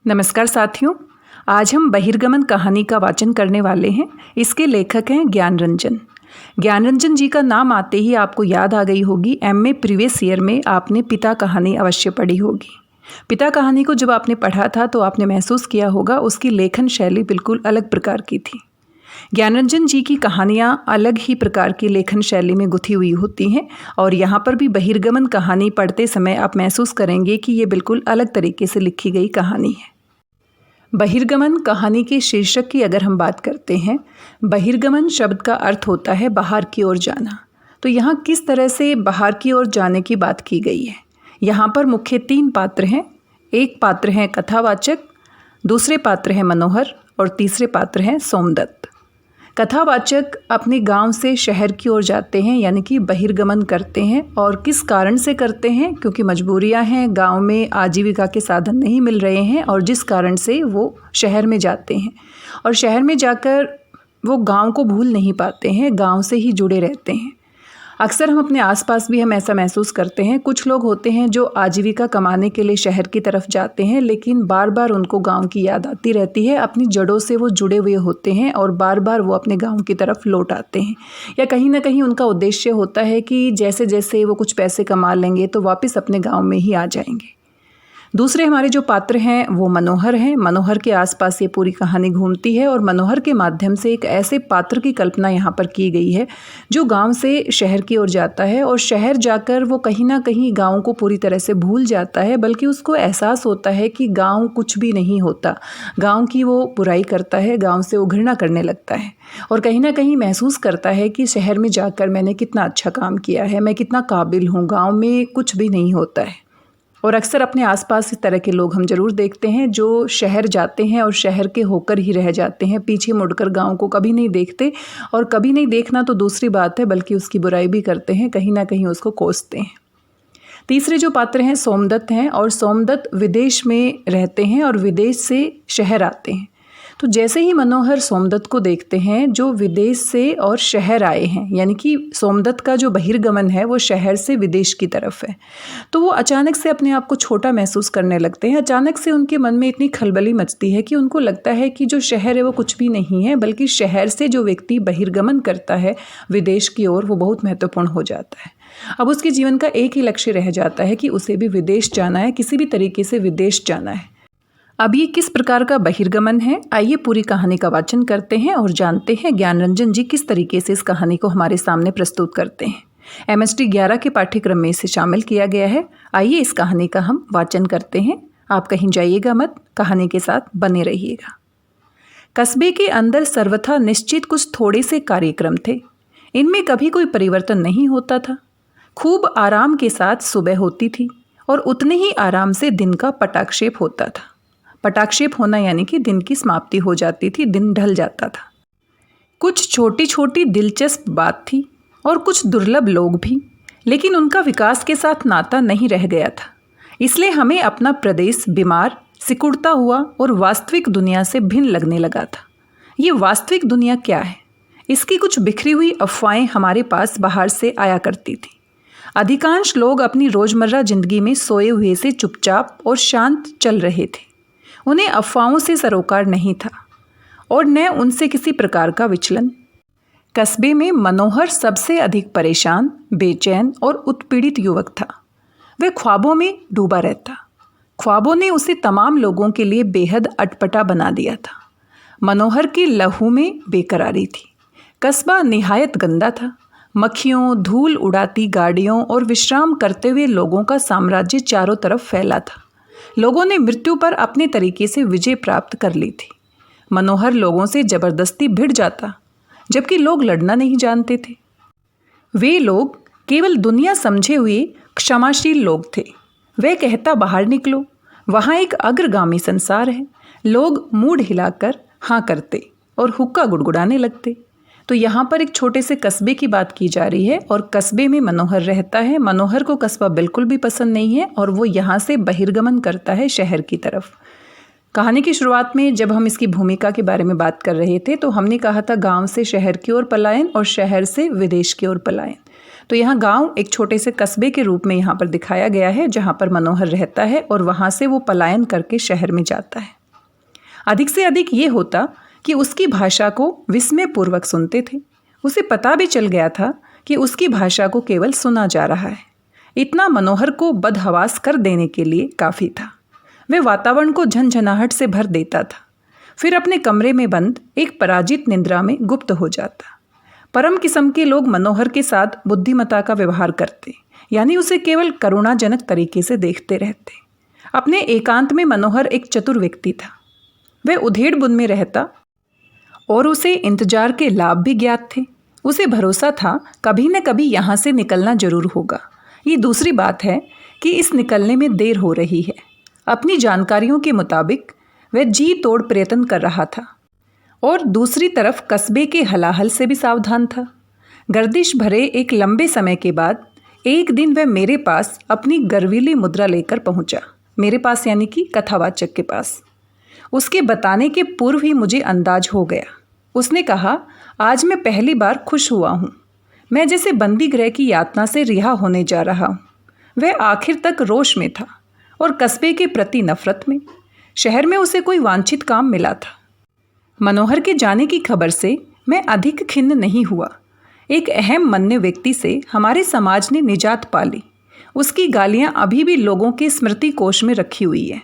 नमस्कार साथियों, आज हम बहिर्गमन कहानी का वाचन करने वाले हैं। इसके लेखक हैं ज्ञानरंजन। ज्ञानरंजन जी का नाम आते ही आपको याद आ गई होगी, एमए प्रीवियस ईयर में आपने पिता कहानी अवश्य पढ़ी होगी। पिता कहानी को जब आपने पढ़ा था तो आपने महसूस किया होगा उसकी लेखन शैली बिल्कुल अलग प्रकार की थी। ज्ञानरंजन जी की कहानियाँ अलग ही प्रकार की लेखन शैली में गुथी हुई होती हैं और यहाँ पर भी बहिर्गमन कहानी पढ़ते समय आप महसूस करेंगे कि ये बिल्कुल अलग तरीके से लिखी गई कहानी है। बहिर्गमन कहानी के शीर्षक की अगर हम बात करते हैं, बहिर्गमन शब्द का अर्थ होता है बाहर की ओर जाना। तो यहाँ किस तरह से बाहर की ओर जाने की बात की गई है। यहाँ पर मुख्य 3 पात्र हैं। एक पात्र हैं कथावाचक, दूसरे पात्र हैं मनोहर और तीसरे पात्र हैं सोमदत्त। कथावाचक अपने गांव से शहर की ओर जाते हैं, यानी कि बहिर्गमन करते हैं। और किस कारण से करते हैं? क्योंकि मजबूरियां हैं, गांव में आजीविका के साधन नहीं मिल रहे हैं और जिस कारण से वो शहर में जाते हैं। और शहर में जाकर वो गांव को भूल नहीं पाते हैं, गांव से ही जुड़े रहते हैं। अक्सर हम अपने आसपास भी हम ऐसा महसूस करते हैं। कुछ लोग होते हैं जो आजीविका कमाने के लिए शहर की तरफ जाते हैं, लेकिन बार बार उनको गांव की याद आती रहती है। अपनी जड़ों से वो जुड़े हुए होते हैं और बार बार वो अपने गांव की तरफ लौट आते हैं। या कहीं ना कहीं उनका उद्देश्य होता है कि जैसे जैसे वो कुछ पैसे कमा लेंगे तो वापस अपने गाँव में ही आ जाएंगे। दूसरे हमारे जो पात्र हैं वो मनोहर हैं। मनोहर के आसपास ये पूरी कहानी घूमती है और मनोहर के माध्यम से एक ऐसे पात्र की कल्पना यहाँ पर की गई है जो गांव से शहर की ओर जाता है और शहर जाकर वो कहीं ना कहीं गांव को पूरी तरह से भूल जाता है, बल्कि उसको एहसास होता है कि गांव कुछ भी नहीं होता। गांव की वो बुराई करता है, गांव से वो घृणा करने लगता है और कहीं ना कहीं महसूस करता है कि शहर में जाकर मैंने कितना अच्छा काम किया है, मैं कितना काबिल हूँ, गाँव में कुछ भी नहीं होता है। और अक्सर अपने आसपास इस तरह के लोग हम ज़रूर देखते हैं जो शहर जाते हैं और शहर के होकर ही रह जाते हैं, पीछे मुड़कर गांव को कभी नहीं देखते। और कभी नहीं देखना तो दूसरी बात है, बल्कि उसकी बुराई भी करते हैं, कहीं ना कहीं उसको कोसते हैं। तीसरे जो पात्र हैं सोमदत्त हैं और सोमदत्त विदेश में रहते हैं और विदेश से शहर आते हैं। तो जैसे ही मनोहर सोमदत्त को देखते हैं जो विदेश से और शहर आए हैं, यानी कि सोमदत्त का जो बहिर्गमन है वो शहर से विदेश की तरफ है, तो वो अचानक से अपने आप को छोटा महसूस करने लगते हैं। अचानक से उनके मन में इतनी खलबली मचती है कि उनको लगता है कि जो शहर है वो कुछ भी नहीं है, बल्कि शहर से जो व्यक्ति बहिर्गमन करता है विदेश की ओर वो बहुत महत्वपूर्ण हो जाता है। अब उसके जीवन का एक ही लक्ष्य रह जाता है कि उसे भी विदेश जाना है, किसी भी तरीके से विदेश जाना है। अब ये किस प्रकार का बहिर्गमन है, आइए पूरी कहानी का वाचन करते हैं और जानते हैं ज्ञानरंजन जी किस तरीके से इस कहानी को हमारे सामने प्रस्तुत करते हैं। MST 11 के पाठ्यक्रम में इसे शामिल किया गया है। आइए इस कहानी का हम वाचन करते हैं। आप कहीं जाइएगा मत, कहानी के साथ बने रहिएगा। कस्बे के अंदर सर्वथा निश्चित कुछ थोड़े से कार्यक्रम थे। इनमें कभी कोई परिवर्तन नहीं होता था। खूब आराम के साथ सुबह होती थी और उतने ही आराम से दिन का पटाक्षेप होता था। पटाक्षेप होना यानी कि दिन की समाप्ति हो जाती थी, दिन ढल जाता था। कुछ छोटी छोटी दिलचस्प बात थी और कुछ दुर्लभ लोग भी, लेकिन उनका विकास के साथ नाता नहीं रह गया था। इसलिए हमें अपना प्रदेश बीमार, सिकुड़ता हुआ और वास्तविक दुनिया से भिन्न लगने लगा था। ये वास्तविक दुनिया क्या है? इसकी कुछ बिखरी हुई अफवाहें हमारे पास बाहर से आया करती थी। अधिकांश लोग अपनी रोजमर्रा जिंदगी में सोए हुए से चुपचाप और शांत चल रहे थे। उन्हें अफवाहों से सरोकार नहीं था और न उनसे किसी प्रकार का विचलन। कस्बे में मनोहर सबसे अधिक परेशान, बेचैन और उत्पीड़ित युवक था। वह ख्वाबों में डूबा रहता। ख्वाबों ने उसे तमाम लोगों के लिए बेहद अटपटा बना दिया था। मनोहर के लहू में बेकरारी थी। कस्बा निहायत गंदा था। मक्खियों, धूल उड़ाती गाड़ियों और विश्राम करते हुए लोगों का साम्राज्य चारों तरफ फैला था। लोगों ने मृत्यु पर अपने तरीके से विजय प्राप्त कर ली थी। मनोहर लोगों से जबरदस्ती भिड़ जाता, जबकि लोग लड़ना नहीं जानते थे। वे लोग केवल दुनिया समझे हुए क्षमाशील लोग थे। वह कहता, बाहर निकलो, वहाँ एक अग्रगामी संसार है। लोग मूड हिलाकर हाँ करते और हुक्का गुड़गुड़ाने लगते। तो यहाँ पर एक छोटे से कस्बे की बात की जा रही है और कस्बे में मनोहर रहता है। मनोहर को कस्बा बिल्कुल भी पसंद नहीं है और वो यहाँ से बहिर्गमन करता है शहर की तरफ। कहानी की शुरुआत में जब हम इसकी भूमिका के बारे में बात कर रहे थे तो हमने कहा था गांव से शहर की ओर पलायन और शहर से विदेश की ओर पलायन। तो यहाँ गांव एक छोटे से कस्बे के रूप में यहाँ पर दिखाया गया है जहाँ पर मनोहर रहता है और वहाँ से वो पलायन करके शहर में जाता है। अधिक से अधिक ये होता कि उसकी भाषा को विस्मयपूर्वक सुनते थे। उसे पता भी चल गया था कि उसकी भाषा को केवल सुना जा रहा है। इतना मनोहर को बदहवास कर देने के लिए काफ़ी था। वह वातावरण को झनझनाहट से भर देता था, फिर अपने कमरे में बंद एक पराजित निद्रा में गुप्त हो जाता। परम किस्म के लोग मनोहर के साथ बुद्धिमत्ता का व्यवहार करते, यानी उसे केवल करुणाजनक तरीके से देखते रहते। अपने एकांत में मनोहर एक चतुर व्यक्ति था। वह उधेड़ बुन में रहता और उसे इंतजार के लाभ भी ज्ञात थे। उसे भरोसा था कभी न कभी यहाँ से निकलना जरूर होगा। ये दूसरी बात है कि इस निकलने में देर हो रही है। अपनी जानकारियों के मुताबिक वह जी तोड़ प्रयत्न कर रहा था और दूसरी तरफ कस्बे के हलाहल से भी सावधान था। गर्दिश भरे एक लंबे समय के बाद एक दिन वह मेरे पास अपनी गर्वीली मुद्रा लेकर पहुंचा। मेरे पास यानी कि कथावाचक के पास। उसके बताने के पूर्व ही मुझे अंदाज हो गया। उसने कहा, आज मैं पहली बार खुश हुआ हूँ। मैं जैसे बंदी गृह की यातना से रिहा होने जा रहा हूँ। वह आखिर तक रोष में था और कस्बे के प्रति नफरत में। शहर में उसे कोई वांछित काम मिला था। मनोहर के जाने की खबर से मैं अधिक खिन्न नहीं हुआ। एक अहम मान्य व्यक्ति से हमारे समाज ने निजात पा ली। उसकी गालियाँ अभी भी लोगों के स्मृति कोश में रखी हुई है।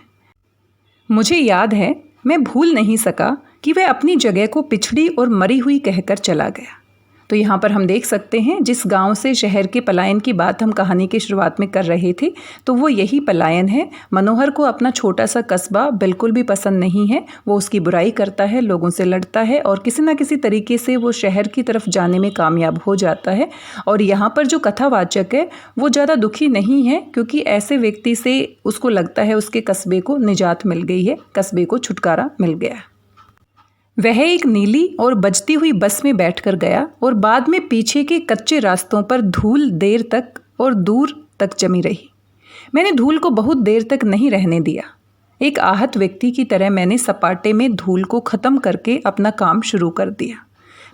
मुझे याद है, मैं भूल नहीं सका कि वह अपनी जगह को पिछड़ी और मरी हुई कहकर चला गया। तो यहाँ पर हम देख सकते हैं, जिस गांव से शहर के पलायन की बात हम कहानी की शुरुआत में कर रहे थे, तो वो यही पलायन है। मनोहर को अपना छोटा सा कस्बा बिल्कुल भी पसंद नहीं है। वो उसकी बुराई करता है, लोगों से लड़ता है और किसी न किसी तरीके से वो शहर की तरफ जाने में कामयाब हो जाता है। और यहाँ पर जो कथावाचक है वो ज़्यादा दुखी नहीं है, क्योंकि ऐसे व्यक्ति से उसको लगता है उसके कस्बे को निजात मिल गई है, कस्बे को छुटकारा मिल गया। वह एक नीली और बजती हुई बस में बैठकर गया और बाद में पीछे के कच्चे रास्तों पर धूल देर तक और दूर तक जमी रही। मैंने धूल को बहुत देर तक नहीं रहने दिया। एक आहत व्यक्ति की तरह मैंने सपाटे में धूल को ख़त्म करके अपना काम शुरू कर दिया।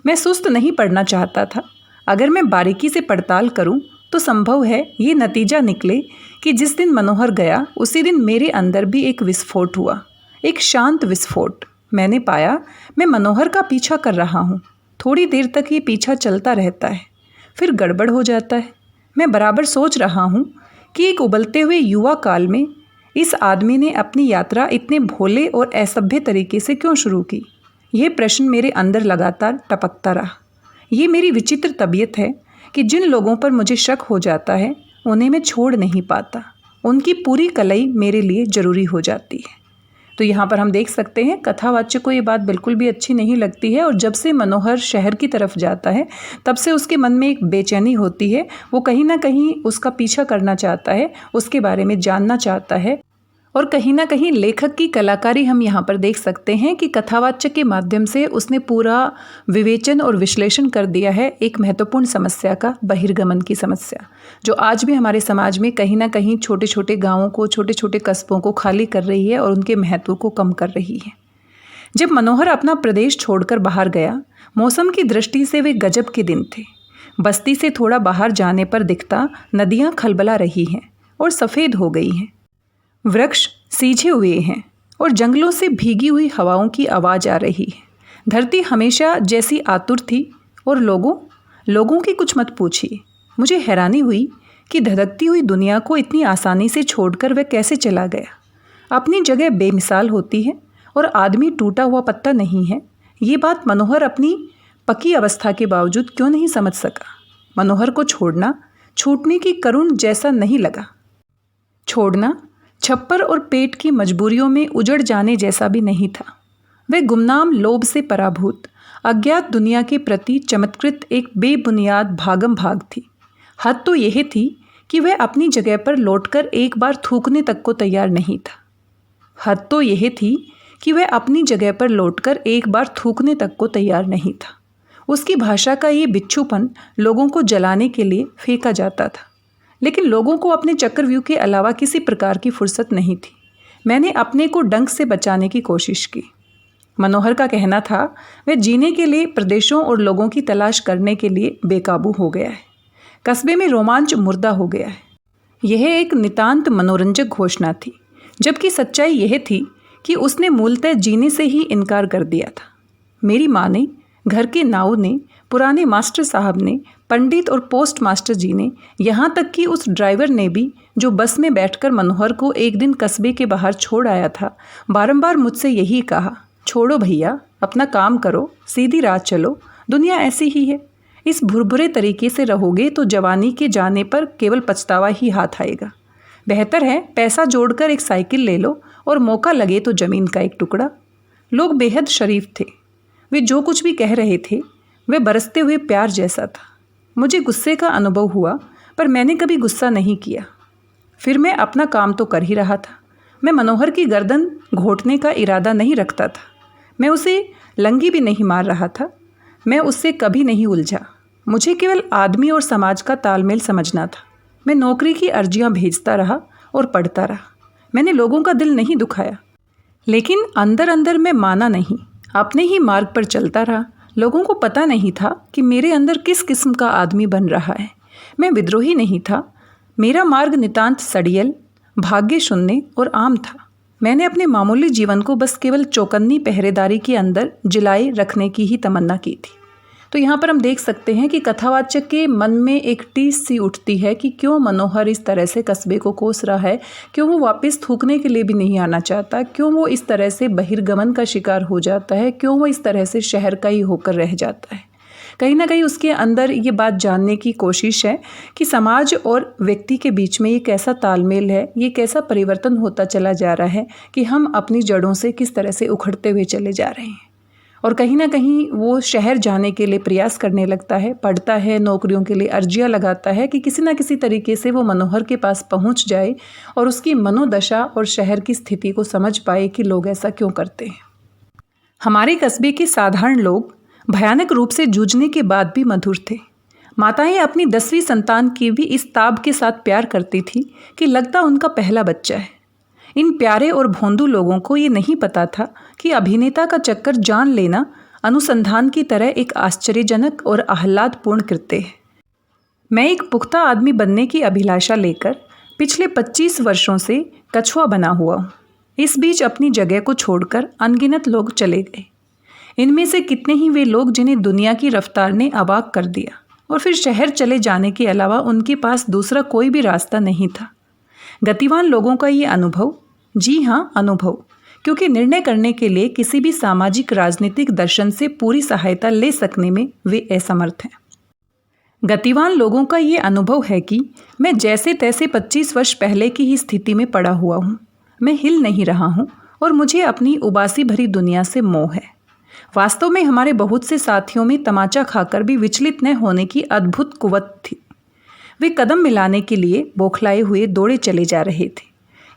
मैं सुस्त नहीं पड़ना चाहता था। अगर मैं बारीकी से पड़ताल करूं तो संभव है ये नतीजा निकले कि जिस दिन मनोहर गया उसी दिन मेरे अंदर भी एक विस्फोट हुआ, एक शांत विस्फोट। मैंने पाया मैं मनोहर का पीछा कर रहा हूँ। थोड़ी देर तक ये पीछा चलता रहता है, फिर गड़बड़ हो जाता है। मैं बराबर सोच रहा हूँ कि एक उबलते हुए युवा काल में इस आदमी ने अपनी यात्रा इतने भोले और असभ्य तरीके से क्यों शुरू की। यह प्रश्न मेरे अंदर लगातार टपकता रहा। ये मेरी विचित्र तबीयत है कि जिन लोगों पर मुझे शक हो जाता है उन्हें मैं छोड़ नहीं पाता। उनकी पूरी कलई मेरे लिए ज़रूरी हो जाती है। तो यहाँ पर हम देख सकते हैं कथावाचक को ये बात बिल्कुल भी अच्छी नहीं लगती है और जब से मनोहर शहर की तरफ जाता है तब से उसके मन में एक बेचैनी होती है। वो कहीं ना कहीं उसका पीछा करना चाहता है, उसके बारे में जानना चाहता है। और कहीं ना कहीं लेखक की कलाकारी हम यहाँ पर देख सकते हैं कि कथावाचक के माध्यम से उसने पूरा विवेचन और विश्लेषण कर दिया है एक महत्वपूर्ण समस्या का, बहिर्गमन की समस्या, जो आज भी हमारे समाज में कहीं ना कहीं छोटे छोटे गाँवों को, छोटे छोटे कस्बों को खाली कर रही है और उनके महत्व को कम कर रही है। जब मनोहर अपना प्रदेश छोड़कर बाहर गया, मौसम की दृष्टि से वे गजब के दिन थे। बस्ती से थोड़ा बाहर जाने पर दिखता नदियाँ खलबला रही हैं और सफ़ेद हो गई हैं। वृक्ष सींचे हुए हैं और जंगलों से भीगी हुई हवाओं की आवाज़ आ रही है। धरती हमेशा जैसी आतुर थी और लोगों की कुछ मत पूछिए। मुझे हैरानी हुई कि धधकती हुई दुनिया को इतनी आसानी से छोड़कर वह कैसे चला गया। अपनी जगह बेमिसाल होती है और आदमी टूटा हुआ पत्ता नहीं है। ये बात मनोहर अपनी पकी अवस्था के बावजूद क्यों नहीं समझ सका। मनोहर को छोड़ना छूटने की करुण जैसा नहीं लगा। छोड़ना छप्पर और पेट की मजबूरियों में उजड़ जाने जैसा भी नहीं था। वह गुमनाम लोभ से पराभूत अज्ञात दुनिया के प्रति चमत्कृत एक बेबुनियाद भागम भाग थी। हद तो यह थी कि वह अपनी जगह पर लौटकर एक बार थूकने तक को तैयार नहीं था। हद तो यह थी कि वह अपनी जगह पर लौटकर एक बार थूकने तक को तैयार नहीं था। उसकी भाषा का ये बिच्छूपन लोगों को जलाने के लिए फेंका जाता था, लेकिन लोगों को अपने चक्रव्यूह के अलावा किसी प्रकार की फुर्सत नहीं थी। मैंने अपने को डंक से बचाने की कोशिश की। मनोहर का कहना था वह जीने के लिए प्रदेशों और लोगों की तलाश करने के लिए बेकाबू हो गया है। कस्बे में रोमांच मुर्दा हो गया है। यह एक नितांत मनोरंजक घोषणा थी, जबकि सच्चाई यह थी कि उसने मूलतः जीने से ही इनकार कर दिया था। मेरी माँ ने, घर के नाऊ ने, पुराने मास्टर साहब ने, पंडित और पोस्ट मास्टर जी ने, यहाँ तक कि उस ड्राइवर ने भी, जो बस में बैठकर मनोहर को एक दिन कस्बे के बाहर छोड़ आया था, बारंबार मुझसे यही कहा, छोड़ो भैया, अपना काम करो, सीधी राह चलो, दुनिया ऐसी ही है। इस भुरभुरे तरीके से रहोगे तो जवानी के जाने पर केवल पछतावा ही हाथ आएगा। बेहतर है पैसा जोड़कर एक साइकिल ले लो और मौका लगे तो ज़मीन का एक टुकड़ा। लोग बेहद शरीफ थे। वे जो कुछ भी कह रहे थे वे बरसते हुए प्यार जैसा था। मुझे गुस्से का अनुभव हुआ, पर मैंने कभी गुस्सा नहीं किया। फिर मैं अपना काम तो कर ही रहा था। मैं मनोहर की गर्दन घोंटने का इरादा नहीं रखता था। मैं उसे लंगी भी नहीं मार रहा था। मैं उससे कभी नहीं उलझा। मुझे केवल आदमी और समाज का तालमेल समझना था। मैं नौकरी की अर्जियां भेजता रहा और पढ़ता रहा। मैंने लोगों का दिल नहीं दुखाया, लेकिन अंदर अंदर मैं माना नहीं, अपने ही मार्ग पर चलता रहा। लोगों को पता नहीं था कि मेरे अंदर किस किस्म का आदमी बन रहा है। मैं विद्रोही नहीं था। मेरा मार्ग नितांत सड़ियल, भाग्य शून्य और आम था। मैंने अपने मामूली जीवन को बस केवल चौकन्नी पहरेदारी के अंदर जिलाए रखने की ही तमन्ना की थी। तो यहाँ पर हम देख सकते हैं कि कथावाचक के मन में एक टीस सी उठती है कि क्यों मनोहर इस तरह से कस्बे को कोस रहा है, क्यों वो वापस थूकने के लिए भी नहीं आना चाहता, क्यों वो इस तरह से बहिर्गमन का शिकार हो जाता है, क्यों वो इस तरह से शहर का ही होकर रह जाता है। कहीं ना कहीं उसके अंदर ये बात जानने की कोशिश है कि समाज और व्यक्ति के बीच में ये कैसा तालमेल है, ये कैसा परिवर्तन होता चला जा रहा है कि हम अपनी जड़ों से किस तरह से उखड़ते हुए चले जा रहे हैं। और कहीं ना कहीं वो शहर जाने के लिए प्रयास करने लगता है, पढ़ता है, नौकरियों के लिए अर्जियां लगाता है कि किसी ना किसी तरीके से वो मनोहर के पास पहुंच जाए और उसकी मनोदशा और शहर की स्थिति को समझ पाए कि लोग ऐसा क्यों करते हैं। हमारे कस्बे के साधारण लोग भयानक रूप से जूझने के बाद भी मधुर थे। माताएं अपनी 10वीं संतान की भी इस ताब के साथ प्यार करती थी कि लगता उनका पहला बच्चा है। इन प्यारे और भोंदू लोगों को ये नहीं पता था कि अभिनेता का चक्कर जान लेना अनुसंधान की तरह एक आश्चर्यजनक और आह्लादपूर्ण कृत्य है। मैं एक पुख्ता आदमी बनने की अभिलाषा लेकर पिछले 25 वर्षों से कछुआ बना हुआ हूँ। इस बीच अपनी जगह को छोड़कर अनगिनत लोग चले गए। इनमें से कितने ही वे लोग जिन्हें दुनिया की रफ्तार ने अवाक कर दिया और फिर शहर चले जाने के अलावा उनके पास दूसरा कोई भी रास्ता नहीं था। गतिवान लोगों का ये अनुभव, जी हाँ अनुभव, क्योंकि निर्णय करने के लिए किसी भी सामाजिक राजनीतिक दर्शन से पूरी सहायता ले सकने में वे असमर्थ हैं। गतिवान लोगों का ये अनुभव है कि मैं जैसे तैसे 25 वर्ष पहले की ही स्थिति में पड़ा हुआ हूँ। मैं हिल नहीं रहा हूँ और मुझे अपनी उबासी भरी दुनिया से मोह है। वास्तव में हमारे बहुत से साथियों में तमाचा खाकर भी विचलित न होने की अद्भुत कुवत थी। वे कदम मिलाने के लिए बौखलाए हुए दौड़े चले जा रहे थे।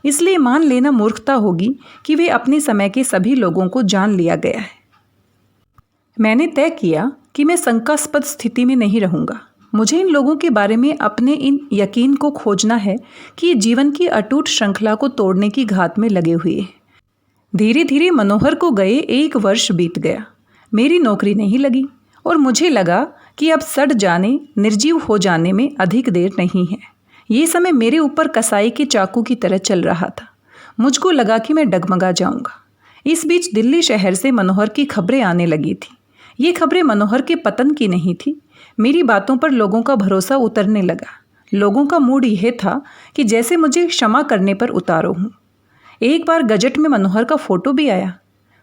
इसलिए मान लेना मूर्खता होगी कि वे अपने समय के सभी लोगों को जान लिया गया है। मैंने तय किया कि मैं शंकास्पद स्थिति में नहीं रहूँगा। मुझे इन लोगों के बारे में अपने इन यकीन को खोजना है कि ये जीवन की अटूट श्रृंखला को तोड़ने की घात में लगे हुए हैं। धीरे धीरे मनोहर को गए 1 वर्ष बीत गया। मेरी नौकरी नहीं लगी और मुझे लगा कि अब सड़ जाने, निर्जीव हो जाने में अधिक देर नहीं है। ये समय मेरे ऊपर कसाई के चाकू की तरह चल रहा था। मुझको लगा कि मैं डगमगा जाऊंगा। इस बीच दिल्ली शहर से मनोहर की खबरें आने लगी थी। ये खबरें मनोहर के पतन की नहीं थी। मेरी बातों पर लोगों का भरोसा उतरने लगा। लोगों का मूड यह था कि जैसे मुझे क्षमा करने पर उतारो हूँ। एक बार गजट में मनोहर का फोटो भी आया।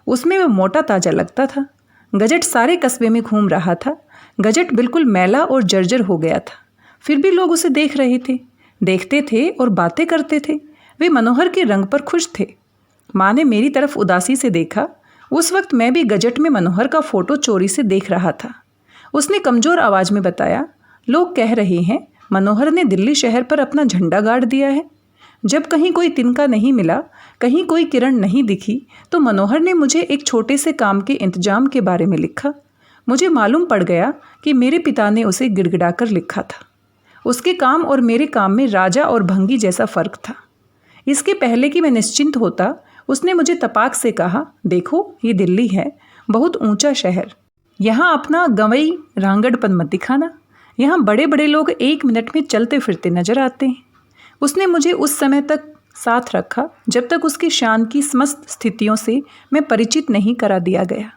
उसमें वह मोटा ताजा लगता था। गजट सारे कस्बे में घूम रहा था। गजट बिल्कुल मैला और जर्जर हो गया था। फिर भी लोग उसे देख रहे थे, देखते थे और बातें करते थे। वे मनोहर के रंग पर खुश थे। माँ ने मेरी तरफ उदासी से देखा। उस वक्त मैं भी गजट में मनोहर का फोटो चोरी से देख रहा था। उसने कमज़ोर आवाज़ में बताया, लोग कह रहे हैं मनोहर ने दिल्ली शहर पर अपना झंडा गाड़ दिया है। जब कहीं कोई तिनका नहीं मिला, कहीं कोई किरण नहीं दिखी, तो मनोहर ने मुझे एक छोटे से काम के इंतजाम के बारे में लिखा। मुझे मालूम पड़ गया कि मेरे पिता ने उसे गिड़गिड़ाकर लिखा था। उसके काम और मेरे काम में राजा और भंगी जैसा फ़र्क था। इसके पहले कि मैं निश्चिंत होता, उसने मुझे तपाक से कहा, देखो ये दिल्ली है, बहुत ऊंचा शहर। यहाँ अपना गंवई रांगड़पन मत दिखाना। यहाँ बड़े बड़े लोग 1 मिनट में चलते फिरते नजर आते हैं। उसने मुझे उस समय तक साथ रखा जब तक उसकी शान की समस्त स्थितियों से मैं परिचित नहीं करा दिया गया।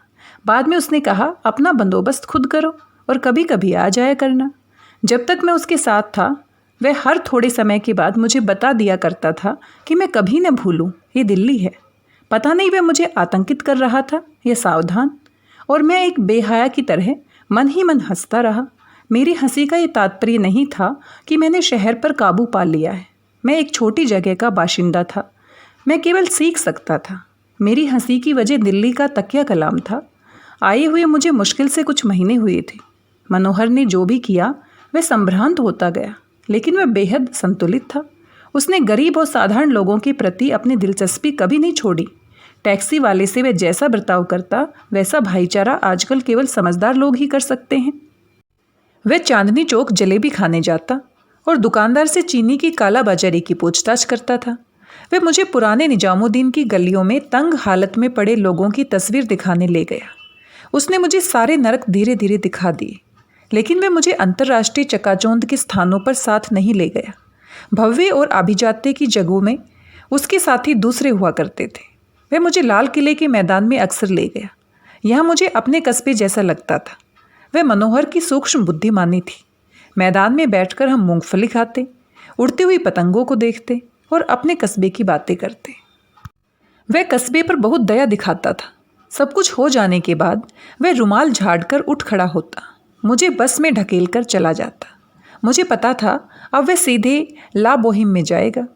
बाद में उसने कहा, अपना बंदोबस्त खुद करो और कभी कभी आ जाया करना। जब तक मैं उसके साथ था वह हर थोड़े समय के बाद मुझे बता दिया करता था कि मैं कभी न भूलूं, ये दिल्ली है। पता नहीं वह मुझे आतंकित कर रहा था या सावधान, और मैं एक बेहया की तरह मन ही मन हंसता रहा। मेरी हंसी का ये तात्पर्य नहीं था कि मैंने शहर पर काबू पा लिया है। मैं एक छोटी जगह का बाशिंदा था, मैं केवल सीख सकता था। मेरी हंसी की वजह दिल्ली का तकिया कलाम था। आए हुए मुझे मुश्किल से कुछ महीने हुए थे। मनोहर ने जो भी किया वह संभ्रांत होता गया, लेकिन वह बेहद संतुलित था। उसने गरीब और साधारण लोगों के प्रति अपनी दिलचस्पी कभी नहीं छोड़ी। टैक्सी वाले से वह जैसा बर्ताव करता वैसा भाईचारा आजकल केवल समझदार लोग ही कर सकते हैं। वह चांदनी चौक जलेबी खाने जाता और दुकानदार से चीनी की कालाबाजारी की पूछताछ करता था। वह मुझे पुराने निजामुद्दीन की गलियों में तंग हालत में पड़े लोगों की तस्वीर दिखाने ले गया। उसने मुझे सारे नरक धीरे धीरे दिखा दिए, लेकिन वह मुझे अंतर्राष्ट्रीय चकाचौंध के स्थानों पर साथ नहीं ले गया। भव्य और आभिजात्य की जगहों में उसके साथी दूसरे हुआ करते थे। वह मुझे लाल किले के मैदान में अक्सर ले गया। यहाँ मुझे अपने कस्बे जैसा लगता था। वह मनोहर की सूक्ष्म बुद्धिमानी थी। मैदान में बैठकर हम मूंगफली खाते, उड़ती हुई पतंगों को देखते और अपने कस्बे की बातें करते। वह कस्बे पर बहुत दया दिखाता था। सब कुछ हो जाने के बाद वह रुमाल झाड़कर उठ खड़ा होता, मुझे बस में ढकेलकर चला जाता। मुझे पता था अब वह सीधे ला बोहिम में जाएगा।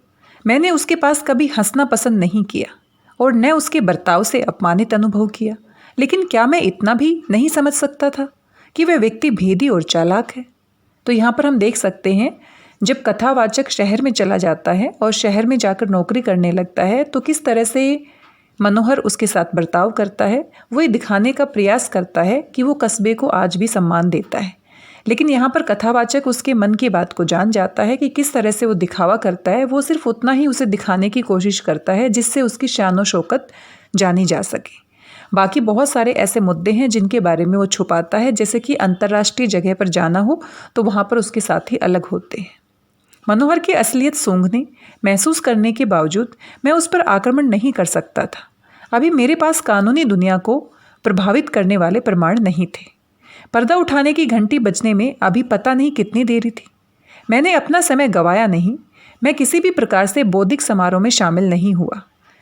मैंने उसके पास कभी हंसना पसंद नहीं किया और न उसके बर्ताव से अपमानित अनुभव किया, लेकिन क्या मैं इतना भी नहीं समझ सकता था कि वह व्यक्ति भेदी और चालाक है? तो यहाँ पर हम देख सकते हैं, जब कथावाचक शहर में चला जाता है और शहर में जाकर नौकरी करने लगता है तो किस तरह से मनोहर उसके साथ बर्ताव करता है। वो ये दिखाने का प्रयास करता है कि वो कस्बे को आज भी सम्मान देता है, लेकिन यहाँ पर कथावाचक उसके मन की बात को जान जाता है कि किस तरह से वो दिखावा करता है। वो सिर्फ उतना ही उसे दिखाने की कोशिश करता है जिससे उसकी शान और शौकत जानी जा सके। बाकी बहुत सारे ऐसे मुद्दे हैं जिनके बारे में वो छुपाता है, जैसे कि अंतर्राष्ट्रीय जगह पर जाना हो तो वहाँ पर उसके साथी अलग होते हैं। मनोहर की असलियत सूंघने महसूस करने के बावजूद मैं उस पर आक्रमण नहीं कर सकता था। अभी मेरे पास कानूनी दुनिया को प्रभावित करने वाले प्रमाण नहीं थे। पर्दा उठाने की घंटी बजने में अभी पता नहीं कितनी देरी थी। मैंने अपना समय गंवाया नहीं। मैं किसी भी प्रकार से बौद्धिक समारोह में शामिल नहीं हुआ।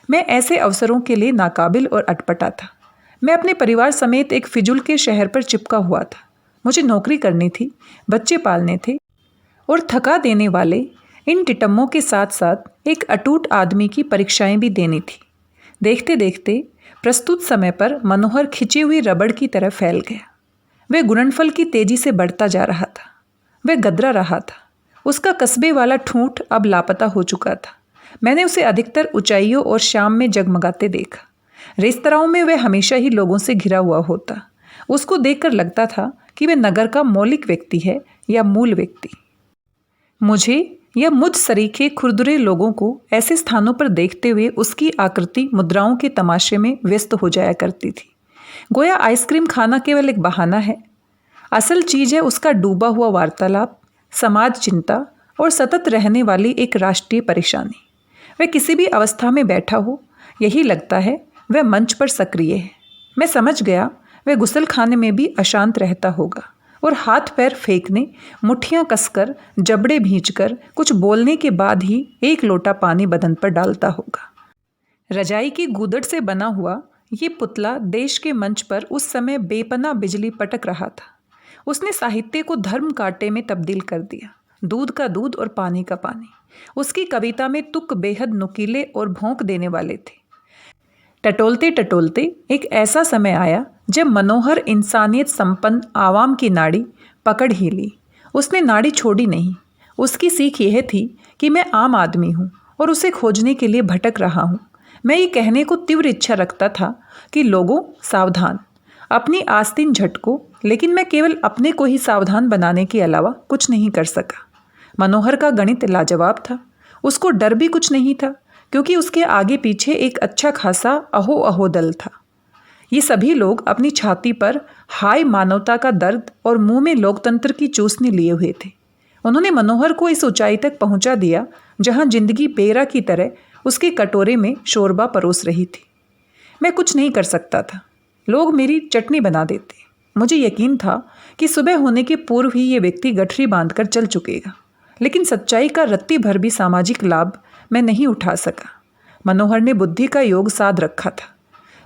मैं ऐसे अवसरों के लिए नाकाबिल और अटपटा था। मैं अपने परिवार समेत एक फिजूल के शहर पर चिपका हुआ था। मुझे नौकरी करनी थी, बच्चे पालने थे और थका देने वाले इन टिटम्मों के साथ साथ एक अटूट आदमी की परीक्षाएं भी देनी थी। देखते देखते प्रस्तुत समय पर मनोहर खिंची हुई रबड़ की तरह फैल गया। वह गुणनफल की तेजी से बढ़ता जा रहा था। वह गदरा रहा था। उसका कस्बे वाला ठूंठ अब लापता हो चुका था। मैंने उसे अधिकतर ऊंचाइयों और शाम में जगमगाते देखा। रेस्तराओं में वह हमेशा ही लोगों से घिरा हुआ होता। उसको देखकर लगता था कि वह नगर का मौलिक व्यक्ति है या मूल व्यक्ति। मुझे या मुझ सरीखे खुरदुरे लोगों को ऐसे स्थानों पर देखते हुए उसकी आकृति मुद्राओं के तमाशे में व्यस्त हो जाया करती थी। गोया आइसक्रीम खाना केवल एक बहाना है। असल चीज़ है उसका डूबा हुआ वार्तालाप, समाज चिंता और सतत रहने वाली एक राष्ट्रीय परेशानी। वह किसी भी अवस्था में बैठा हो, यही लगता है वह मंच पर सक्रिय है। मैं समझ गया वह गुसल खाने में भी अशांत रहता होगा और हाथ पैर फेंकने, मुट्ठियाँ कसकर, जबड़े भींचकर कुछ बोलने के बाद ही एक लोटा पानी बदन पर डालता होगा। रजाई की गूदड़ से बना हुआ ये पुतला देश के मंच पर उस समय बेपना बिजली पटक रहा था। उसने साहित्य को धर्म कांटे में तब्दील कर दिया, दूध का दूध और पानी का पानी। उसकी कविता में तुक बेहद नुकीले और भौंक देने वाले थे। टटोलते टटोलते एक ऐसा समय आया जब मनोहर इंसानियत संपन्न आवाम की नाड़ी पकड़ ही ली। उसने नाड़ी छोड़ी नहीं। उसकी सीख यह थी कि मैं आम आदमी हूँ और उसे खोजने के लिए भटक रहा हूँ। मैं ये कहने को तीव्र इच्छा रखता था कि लोगों सावधान, अपनी आस्तीन झटको, लेकिन मैं केवल अपने को ही सावधान बनाने के अलावा कुछ नहीं कर सका। मनोहर का गणित लाजवाब था। उसको डर भी कुछ नहीं था, क्योंकि उसके आगे पीछे एक अच्छा खासा अहो अहो दल था। ये सभी लोग अपनी छाती पर हाय मानवता का दर्द और मुंह में लोकतंत्र की चूसनी लिए हुए थे। उन्होंने मनोहर को इस ऊंचाई तक पहुंचा दिया जहां जिंदगी बेरा की तरह उसके कटोरे में शोरबा परोस रही थी। मैं कुछ नहीं कर सकता था। लोग मेरी चटनी बना देते। मुझे यकीन था कि सुबह होने के पूर्व ही ये व्यक्ति गठरी बांधकर चल चुकेगा, लेकिन सच्चाई का रत्ती भर भी सामाजिक लाभ मैं नहीं उठा सका। मनोहर ने बुद्धि का योग साध रखा था।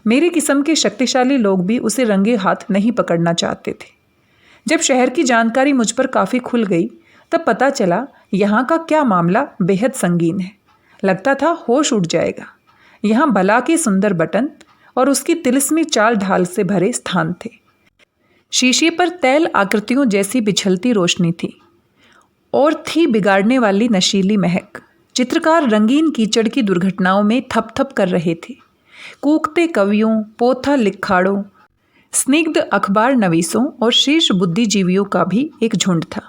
मेरी किस्म के शक्तिशाली लोग भी उसे रंगे हाथ नहीं पकड़ना चाहते थे। जब शहर की जानकारी मुझ पर काफ़ी खुल गई तब पता चला यहाँ का क्या मामला बेहद संगीन है। लगता था होश उड़ जाएगा। यहाँ बला के सुंदर बटन और उसकी तिलिस्मी चाल ढाल से भरे स्थान थे। शीशे पर तैल आकृतियों जैसी बिछलती रोशनी थी और थी बिगाड़ने वाली नशीली महक। चित्रकार रंगीन कीचड़ की दुर्घटनाओं में थप थप कर रहे थे। कूकते कवियों, पोथा लिखाड़ों, स्निग्ध अखबार नवीसों और शीर्ष बुद्धिजीवियों का भी एक झुंड था।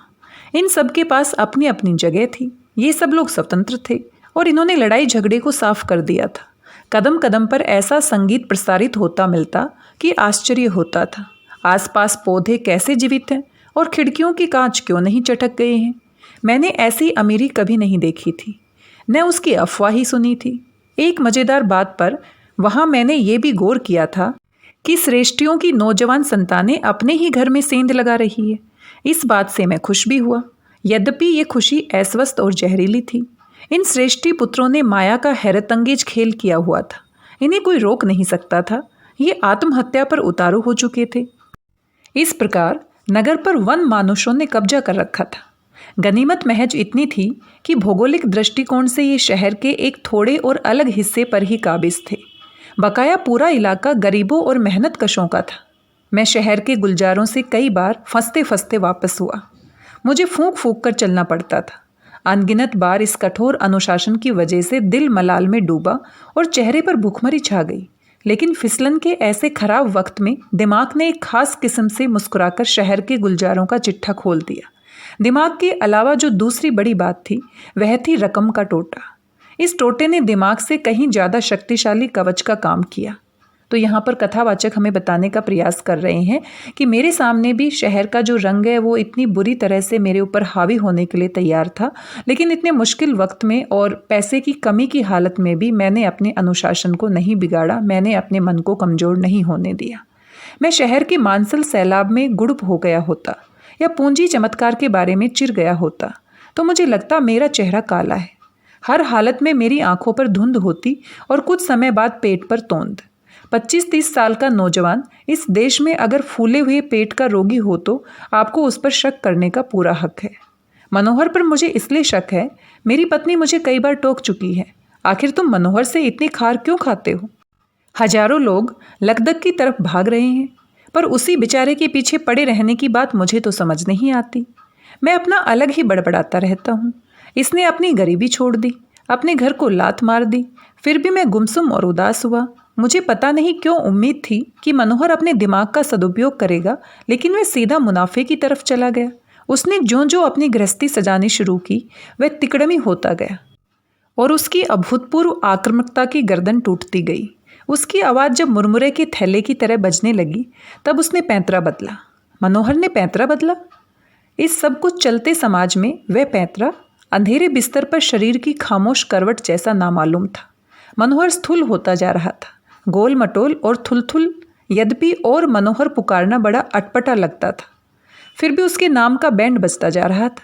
इन सब के पास अपनी अपनी जगह थी। ये सब लोग स्वतंत्र थे और इन्होंने लड़ाई झगड़े को साफ कर दिया था। कदम कदम पर ऐसा संगीत प्रसारित होता मिलता कि आश्चर्य होता था। आसपास पौधे कैसे जीवित हैं और खिड़कियों की कांच क्यों नहीं चटक गए हैं। मैंने ऐसी अमीरी कभी नहीं देखी थी, न उसकी अफवाह ही सुनी थी। एक मज़ेदार बात पर वहाँ मैंने ये भी गौर किया था कि श्रेष्ठियों की नौजवान संतानें अपने ही घर में सेंध लगा रही है। इस बात से मैं खुश भी हुआ, यद्यपि ये खुशी अस्वस्थ और जहरीली थी। इन श्रेष्ठी पुत्रों ने माया का हैरतअंगेज खेल किया हुआ था। इन्हें कोई रोक नहीं सकता था। ये आत्महत्या पर उतारू हो चुके थे। इस प्रकार नगर पर वन मानुषों ने कब्जा कर रखा था। गनीमत महज इतनी थी कि भौगोलिक दृष्टिकोण से ये शहर के एक थोड़े और अलग हिस्से पर ही काबिज थे। बकाया पूरा इलाका गरीबों और मेहनत कशों का था। मैं शहर के गुलजारों से कई बार फंसते फंसते वापस हुआ। मुझे फूंक फूंक कर चलना पड़ता था। अनगिनत बार इस कठोर अनुशासन की वजह से दिल मलाल में डूबा और चेहरे पर भुखमरी छा गई। लेकिन फिसलन के ऐसे खराब वक्त में दिमाग ने एक खास किस्म से मुस्कुराकर शहर के गुलजारों का चिट्ठा खोल दिया। दिमाग के अलावा जो दूसरी बड़ी बात थी वह थी रकम का टोटा। इस टोटे ने दिमाग से कहीं ज़्यादा शक्तिशाली कवच का काम किया। तो यहाँ पर कथावाचक हमें बताने का प्रयास कर रहे हैं कि मेरे सामने भी शहर का जो रंग है वो इतनी बुरी तरह से मेरे ऊपर हावी होने के लिए तैयार था, लेकिन इतने मुश्किल वक्त में और पैसे की कमी की हालत में भी मैंने अपने अनुशासन को नहीं बिगाड़ा। मैंने अपने मन को कमज़ोर नहीं होने दिया। मैं शहर के मानसल सैलाब में गुड़प हो गया होता या पूंजी चमत्कार के बारे में चिर गया होता तो मुझे लगता मेरा चेहरा काला है। हर हालत में मेरी आंखों पर धुंध होती और कुछ समय बाद पेट पर तोंद। 25-30 साल का नौजवान इस देश में अगर फूले हुए पेट का रोगी हो तो आपको उस पर शक करने का पूरा हक है। मनोहर पर मुझे इसलिए शक है, मेरी पत्नी मुझे कई बार टोक चुकी है, आखिर तुम मनोहर से इतनी खार क्यों खाते हो। हजारों लोग लकदक की तरफ भाग रहे हैं, पर उसी बेचारे के पीछे पड़े रहने की बात मुझे तो समझ नहीं आती। मैं अपना अलग ही बड़बड़ाता रहता हूँ। इसने अपनी गरीबी छोड़ दी, अपने घर को लात मार दी, फिर भी मैं गुमसुम और उदास हुआ। मुझे पता नहीं क्यों उम्मीद थी कि मनोहर अपने दिमाग का सदुपयोग करेगा, लेकिन वह सीधा मुनाफे की तरफ चला गया। उसने जो जो अपनी गृहस्थी सजानी शुरू की वह तिकड़मी होता गया और उसकी अभूतपूर्व आक्रामकता की गर्दन टूटती गई। उसकी आवाज़ जब मुरमुरे के थैले की तरह बजने लगी तब उसने पैंतरा बदला। मनोहर ने पैंतरा बदला। इस सब कुछ चलते समाज में वह पैंतरा अंधेरे बिस्तर पर शरीर की खामोश करवट जैसा नामालूम था। मनोहर स्थूल होता जा रहा था, गोल मटोल और थुलथुल। यद्यपि और मनोहर पुकारना बड़ा अटपटा लगता था, फिर भी उसके नाम का बैंड बजता जा रहा था।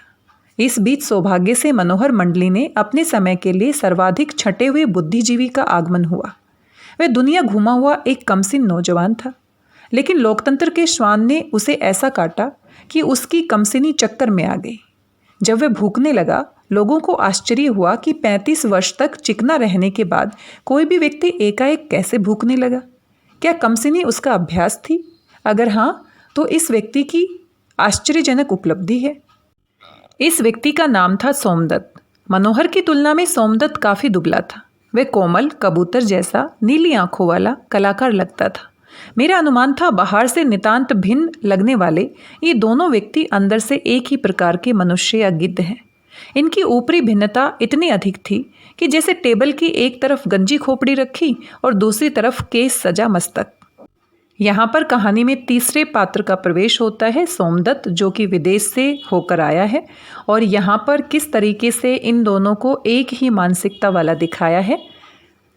इस बीच सौभाग्य से मनोहर मंडली ने अपने समय के लिए सर्वाधिक छटे हुए बुद्धिजीवी का आगमन हुआ। वह दुनिया घूमा हुआ एक कमसिन नौजवान था, लेकिन लोकतंत्र के श्वान ने उसे ऐसा काटा कि उसकी कमसिनी चक्कर में आ गई। जब वह भूखने लगा, लोगों को आश्चर्य हुआ कि 35 वर्ष तक चिकना रहने के बाद कोई भी व्यक्ति एकाएक कैसे भूखने लगा। क्या कमसिनी उसका अभ्यास थी? अगर हाँ, तो इस व्यक्ति की आश्चर्यजनक उपलब्धि है। इस व्यक्ति का नाम था सोमदत्त। मनोहर की तुलना में सोमदत्त काफ़ी दुबला था। वह कोमल कबूतर जैसा नीली आंखों वाला कलाकार लगता था। मेरा अनुमान था बाहर से नितांत भिन्न लगने वाले ये दोनों व्यक्ति अंदर से एक ही प्रकार के मनुष्य या गिद्ध हैं। इनकी ऊपरी भिन्नता इतनी अधिक थी कि जैसे टेबल की एक तरफ गंजी खोपड़ी रखी और दूसरी तरफ केस सजा मस्तक। यहाँ पर कहानी में तीसरे पात्र का प्रवेश होता है, सोमदत्त, जो कि विदेश से होकर आया है, और यहाँ पर किस तरीके से इन दोनों को एक ही मानसिकता वाला दिखाया है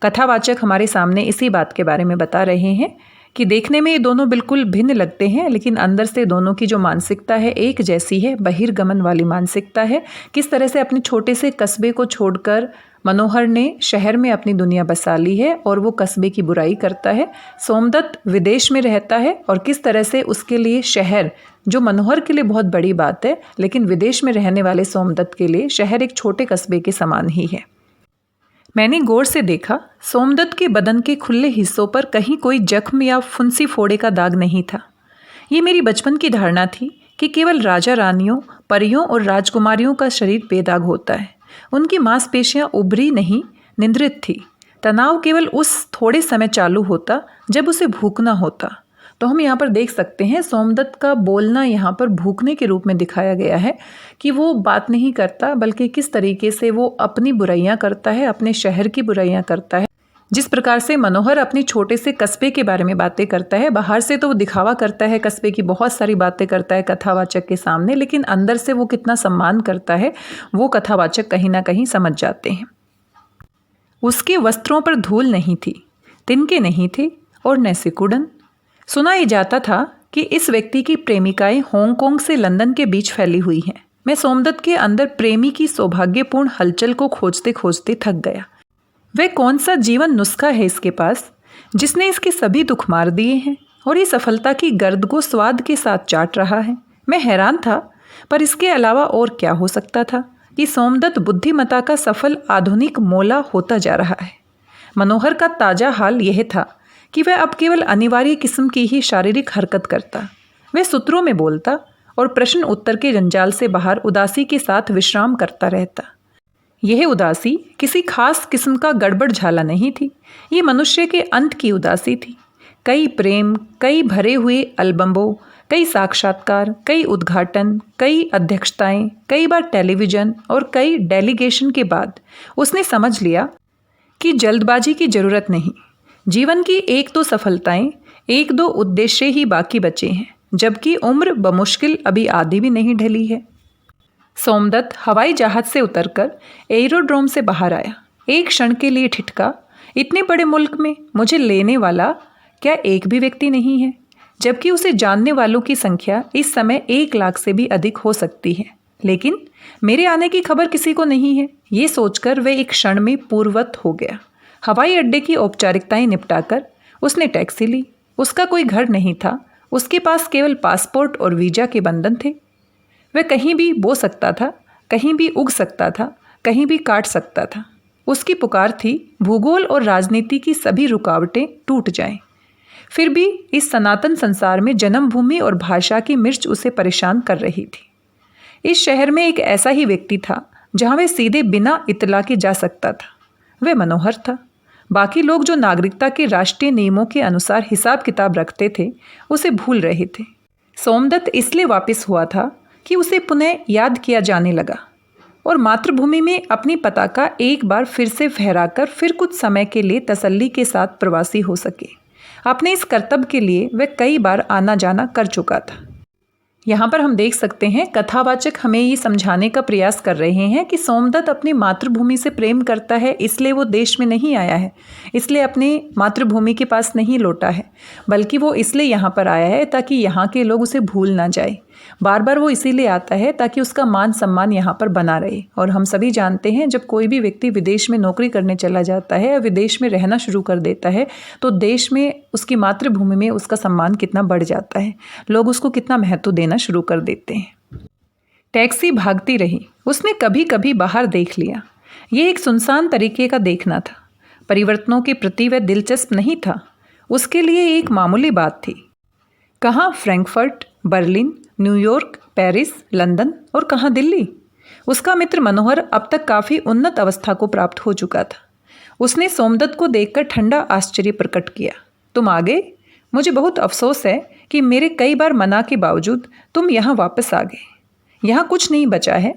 कथावाचक हमारे सामने इसी बात के बारे में बता रहे हैं कि देखने में ये दोनों बिल्कुल भिन्न लगते हैं, लेकिन अंदर से दोनों की जो मानसिकता है एक जैसी है, बहिर्गमन वाली मानसिकता है। किस तरह से अपने छोटे से कस्बे को छोड़कर मनोहर ने शहर में अपनी दुनिया बसा ली है और वो कस्बे की बुराई करता है। सोमदत्त विदेश में रहता है और किस तरह से उसके लिए शहर, जो मनोहर के लिए बहुत बड़ी बात है, लेकिन विदेश में रहने वाले सोमदत्त के लिए शहर एक छोटे कस्बे के समान ही है। मैंने गौर से देखा, सोमदत्त के बदन के खुले हिस्सों पर कहीं कोई जख्म या फुंसी फोड़े का दाग नहीं था। ये मेरी बचपन की धारणा थी कि केवल राजा रानियों, परियों और राजकुमारियों का शरीर बेदाग होता है। उनकी मांसपेशियां उभरी नहीं, निंद्रित थी। तनाव केवल उस थोड़े समय चालू होता जब उसे भूखना होता। तो हम यहाँ पर देख सकते हैं सोमदत्त का बोलना यहाँ पर भूखने के रूप में दिखाया गया है कि वो बात नहीं करता, बल्कि किस तरीके से वो अपनी बुराइयाँ करता है, अपने शहर की बुराइयाँ करता है। जिस प्रकार से मनोहर अपनी छोटे से कस्बे के बारे में बातें करता है, बाहर से तो वो दिखावा करता है, कस्बे की बहुत सारी बातें करता है कथावाचक के सामने, लेकिन अंदर से वो कितना सम्मान करता है वो कथावाचक कहीं ना कहीं समझ जाते हैं। उसके वस्त्रों पर धूल नहीं थी, तिनके नहीं थे और न सिकुड़न। सुना ये जाता था कि इस व्यक्ति की प्रेमिकाएं हांगकांग से लंदन के बीच फैली हुई हैं। मैं सोमदत्त के अंदर प्रेमी की सौभाग्यपूर्ण हलचल को खोजते खोजते थक गया। वह कौन सा जीवन नुस्खा है इसके पास जिसने इसके सभी दुख मार दिए हैं और ये सफलता की गर्द को स्वाद के साथ चाट रहा है। मैं हैरान था, पर इसके अलावा और क्या हो सकता था कि सोमदत्त बुद्धिमता का सफल आधुनिक मोला होता जा रहा है। मनोहर का ताजा हाल यह था कि वह अब केवल अनिवार्य किस्म की ही शारीरिक हरकत करता। वह सूत्रों में बोलता और प्रश्न उत्तर के जंजाल से बाहर उदासी के साथ विश्राम करता रहता। यह उदासी किसी खास किस्म का गड़बड़ झाला नहीं थी, ये मनुष्य के अंत की उदासी थी। कई प्रेम, कई भरे हुए अल्बमों, कई साक्षात्कार, कई उद्घाटन, कई अध्यक्षताएं, कई बार टेलीविज़न और कई डेलीगेशन के बाद उसने समझ लिया कि जल्दबाजी की जरूरत नहीं। जीवन की एक दो सफलताएं, एक दो उद्देश्य ही बाकी बचे हैं, जबकि उम्र बमुश्किल अभी आधी भी नहीं ढली है। सोमदत्त हवाई जहाज से उतरकर एरोड्रोम से बाहर आया। एक क्षण के लिए ठिठका, इतने बड़े मुल्क में मुझे लेने वाला क्या एक भी व्यक्ति नहीं है, जबकि उसे जानने वालों की संख्या इस समय 1 लाख से भी अधिक हो सकती है। लेकिन मेरे आने की खबर किसी को नहीं है। ये सोचकर वह एक क्षण में पूर्ववत हो गया। हवाई अड्डे की औपचारिकताएं निपटाकर उसने टैक्सी ली। उसका कोई घर नहीं था, उसके पास केवल पासपोर्ट और वीज़ा के बंधन थे। वह कहीं भी बो सकता था, कहीं भी उग सकता था, कहीं भी काट सकता था। उसकी पुकार थी भूगोल और राजनीति की सभी रुकावटें टूट जाएं। फिर भी इस सनातन संसार में जन्मभूमि और भाषा की मिर्च उसे परेशान कर रही थी। इस शहर में एक ऐसा ही व्यक्ति था जहाँ वह सीधे बिना इतला के जा सकता था। वह मनोहर था। बाकी लोग जो नागरिकता के राष्ट्रीय नियमों के अनुसार हिसाब किताब रखते थे, उसे भूल रहे थे। सोमदत्त इसलिए वापस हुआ था कि उसे पुनः याद किया जाने लगा और मातृभूमि में अपनी पताका एक बार फिर से फहराकर फिर कुछ समय के लिए तसल्ली के साथ प्रवासी हो सके। अपने इस कर्तव्य के लिए वह कई बार आना जाना कर चुका था। यहाँ पर हम देख सकते हैं कथावाचक हमें ये समझाने का प्रयास कर रहे हैं कि सोमदत्त अपनी मातृभूमि से प्रेम करता है, इसलिए वो देश में नहीं आया है, इसलिए अपने मातृभूमि के पास नहीं लौटा है, बल्कि वो इसलिए यहाँ पर आया है ताकि यहाँ के लोग उसे भूल ना जाए। बार बार वो इसीलिए आता है ताकि उसका मान सम्मान यहाँ पर बना रहे। और हम सभी जानते हैं जब कोई भी व्यक्ति विदेश में नौकरी करने चला जाता है या विदेश में रहना शुरू कर देता है तो देश में उसकी मातृभूमि में उसका सम्मान कितना बढ़ जाता है, लोग उसको कितना महत्व देना शुरू कर देते हैं। टैक्सी भागती रही। उसने कभी कभी बाहर देख लिया। ये एक सुनसान तरीके का देखना था। परिवर्तनों के प्रति वह दिलचस्प नहीं था। उसके लिए एक मामूली बात थी। कहाँ Frankfurt, Berlin, New York, Paris, London और कहाँ दिल्ली। उसका मित्र मनोहर अब तक काफ़ी उन्नत अवस्था को प्राप्त हो चुका था। उसने सोमदत्त को देखकर ठंडा आश्चर्य प्रकट किया। तुम आ गए? मुझे बहुत अफसोस है कि मेरे कई बार मना के बावजूद तुम यहाँ वापस आ गए। यहाँ कुछ नहीं बचा है।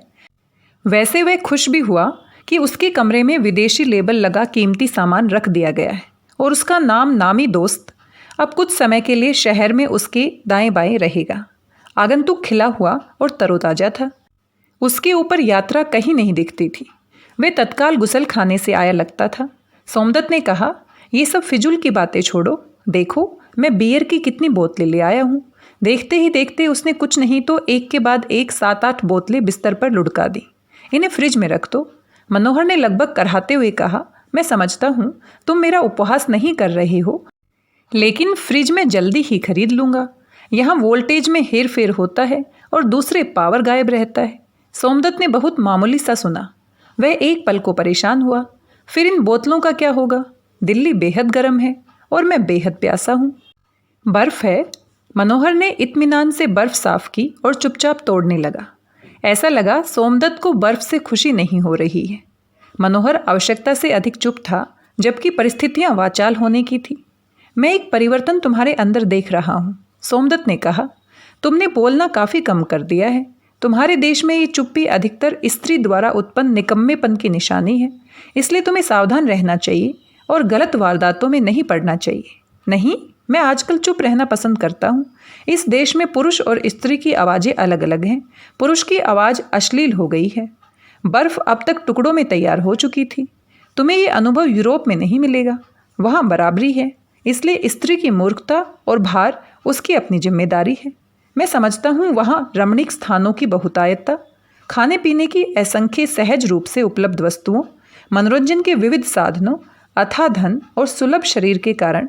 वैसे वह खुश भी हुआ कि उसके कमरे में विदेशी लेबल लगा कीमती सामान रख दिया गया है और उसका नामी दोस्त अब कुछ समय के लिए शहर में उसके दाएं बाएं रहेगा। आगंतुक खिला हुआ और तरोताजा था। उसके ऊपर यात्रा कहीं नहीं दिखती थी। वह तत्काल गुसल खाने से आया लगता था। सोमदत्त ने कहा, ये सब फिजूल की बातें छोड़ो, देखो मैं बियर की कितनी बोतलें ले आया हूँ। देखते ही देखते उसने कुछ नहीं तो एक के बाद एक 7-8 बोतलें बिस्तर पर लुढ़का दी। इन्हें फ्रिज में रख दो। मनोहर ने लगभग कराहते हुए कहा, मैं समझता हूँ तुम मेरा उपहास नहीं कर रहे हो, लेकिन फ्रिज में जल्दी ही खरीद लूँगा। यहाँ वोल्टेज में हेर फेर होता है और दूसरे पावर गायब रहता है। सोमदत्त ने बहुत मामूली सा सुना। वह एक पल को परेशान हुआ। फिर इन बोतलों का क्या होगा? दिल्ली बेहद गर्म है और मैं बेहद प्यासा हूँ। बर्फ़ है। मनोहर ने इत्मीनान से बर्फ़ साफ की और चुपचाप तोड़ने लगा। ऐसा लगा सोमदत्त को बर्फ़ से खुशी नहीं हो रही है। मनोहर आवश्यकता से अधिक चुप था, जबकि परिस्थितियाँ वाचाल होने की थी। मैं एक परिवर्तन तुम्हारे अंदर देख रहा हूँ, सोमदत्त ने कहा। तुमने बोलना काफ़ी कम कर दिया है। तुम्हारे देश में ये चुप्पी अधिकतर स्त्री द्वारा उत्पन्न निकम्मेपन की निशानी है, इसलिए तुम्हें सावधान रहना चाहिए और गलत वारदातों में नहीं पड़ना चाहिए। नहीं, मैं आजकल चुप रहना पसंद करता हूँ। इस देश में पुरुष और स्त्री की आवाज़ें अलग अलग हैं। पुरुष की आवाज़ अश्लील हो गई है। बर्फ़ अब तक टुकड़ों में तैयार हो चुकी थी। तुम्हें ये अनुभव यूरोप में नहीं मिलेगा। वहाँ बराबरी है, इसलिए स्त्री की मूर्खता और भार उसकी अपनी जिम्मेदारी है। मैं समझता हूँ वहाँ रमणीक स्थानों की बहुतायतता, खाने पीने की असंख्य सहज रूप से उपलब्ध वस्तुओं, मनोरंजन के विविध साधनों, अथाह धन और सुलभ शरीर के कारण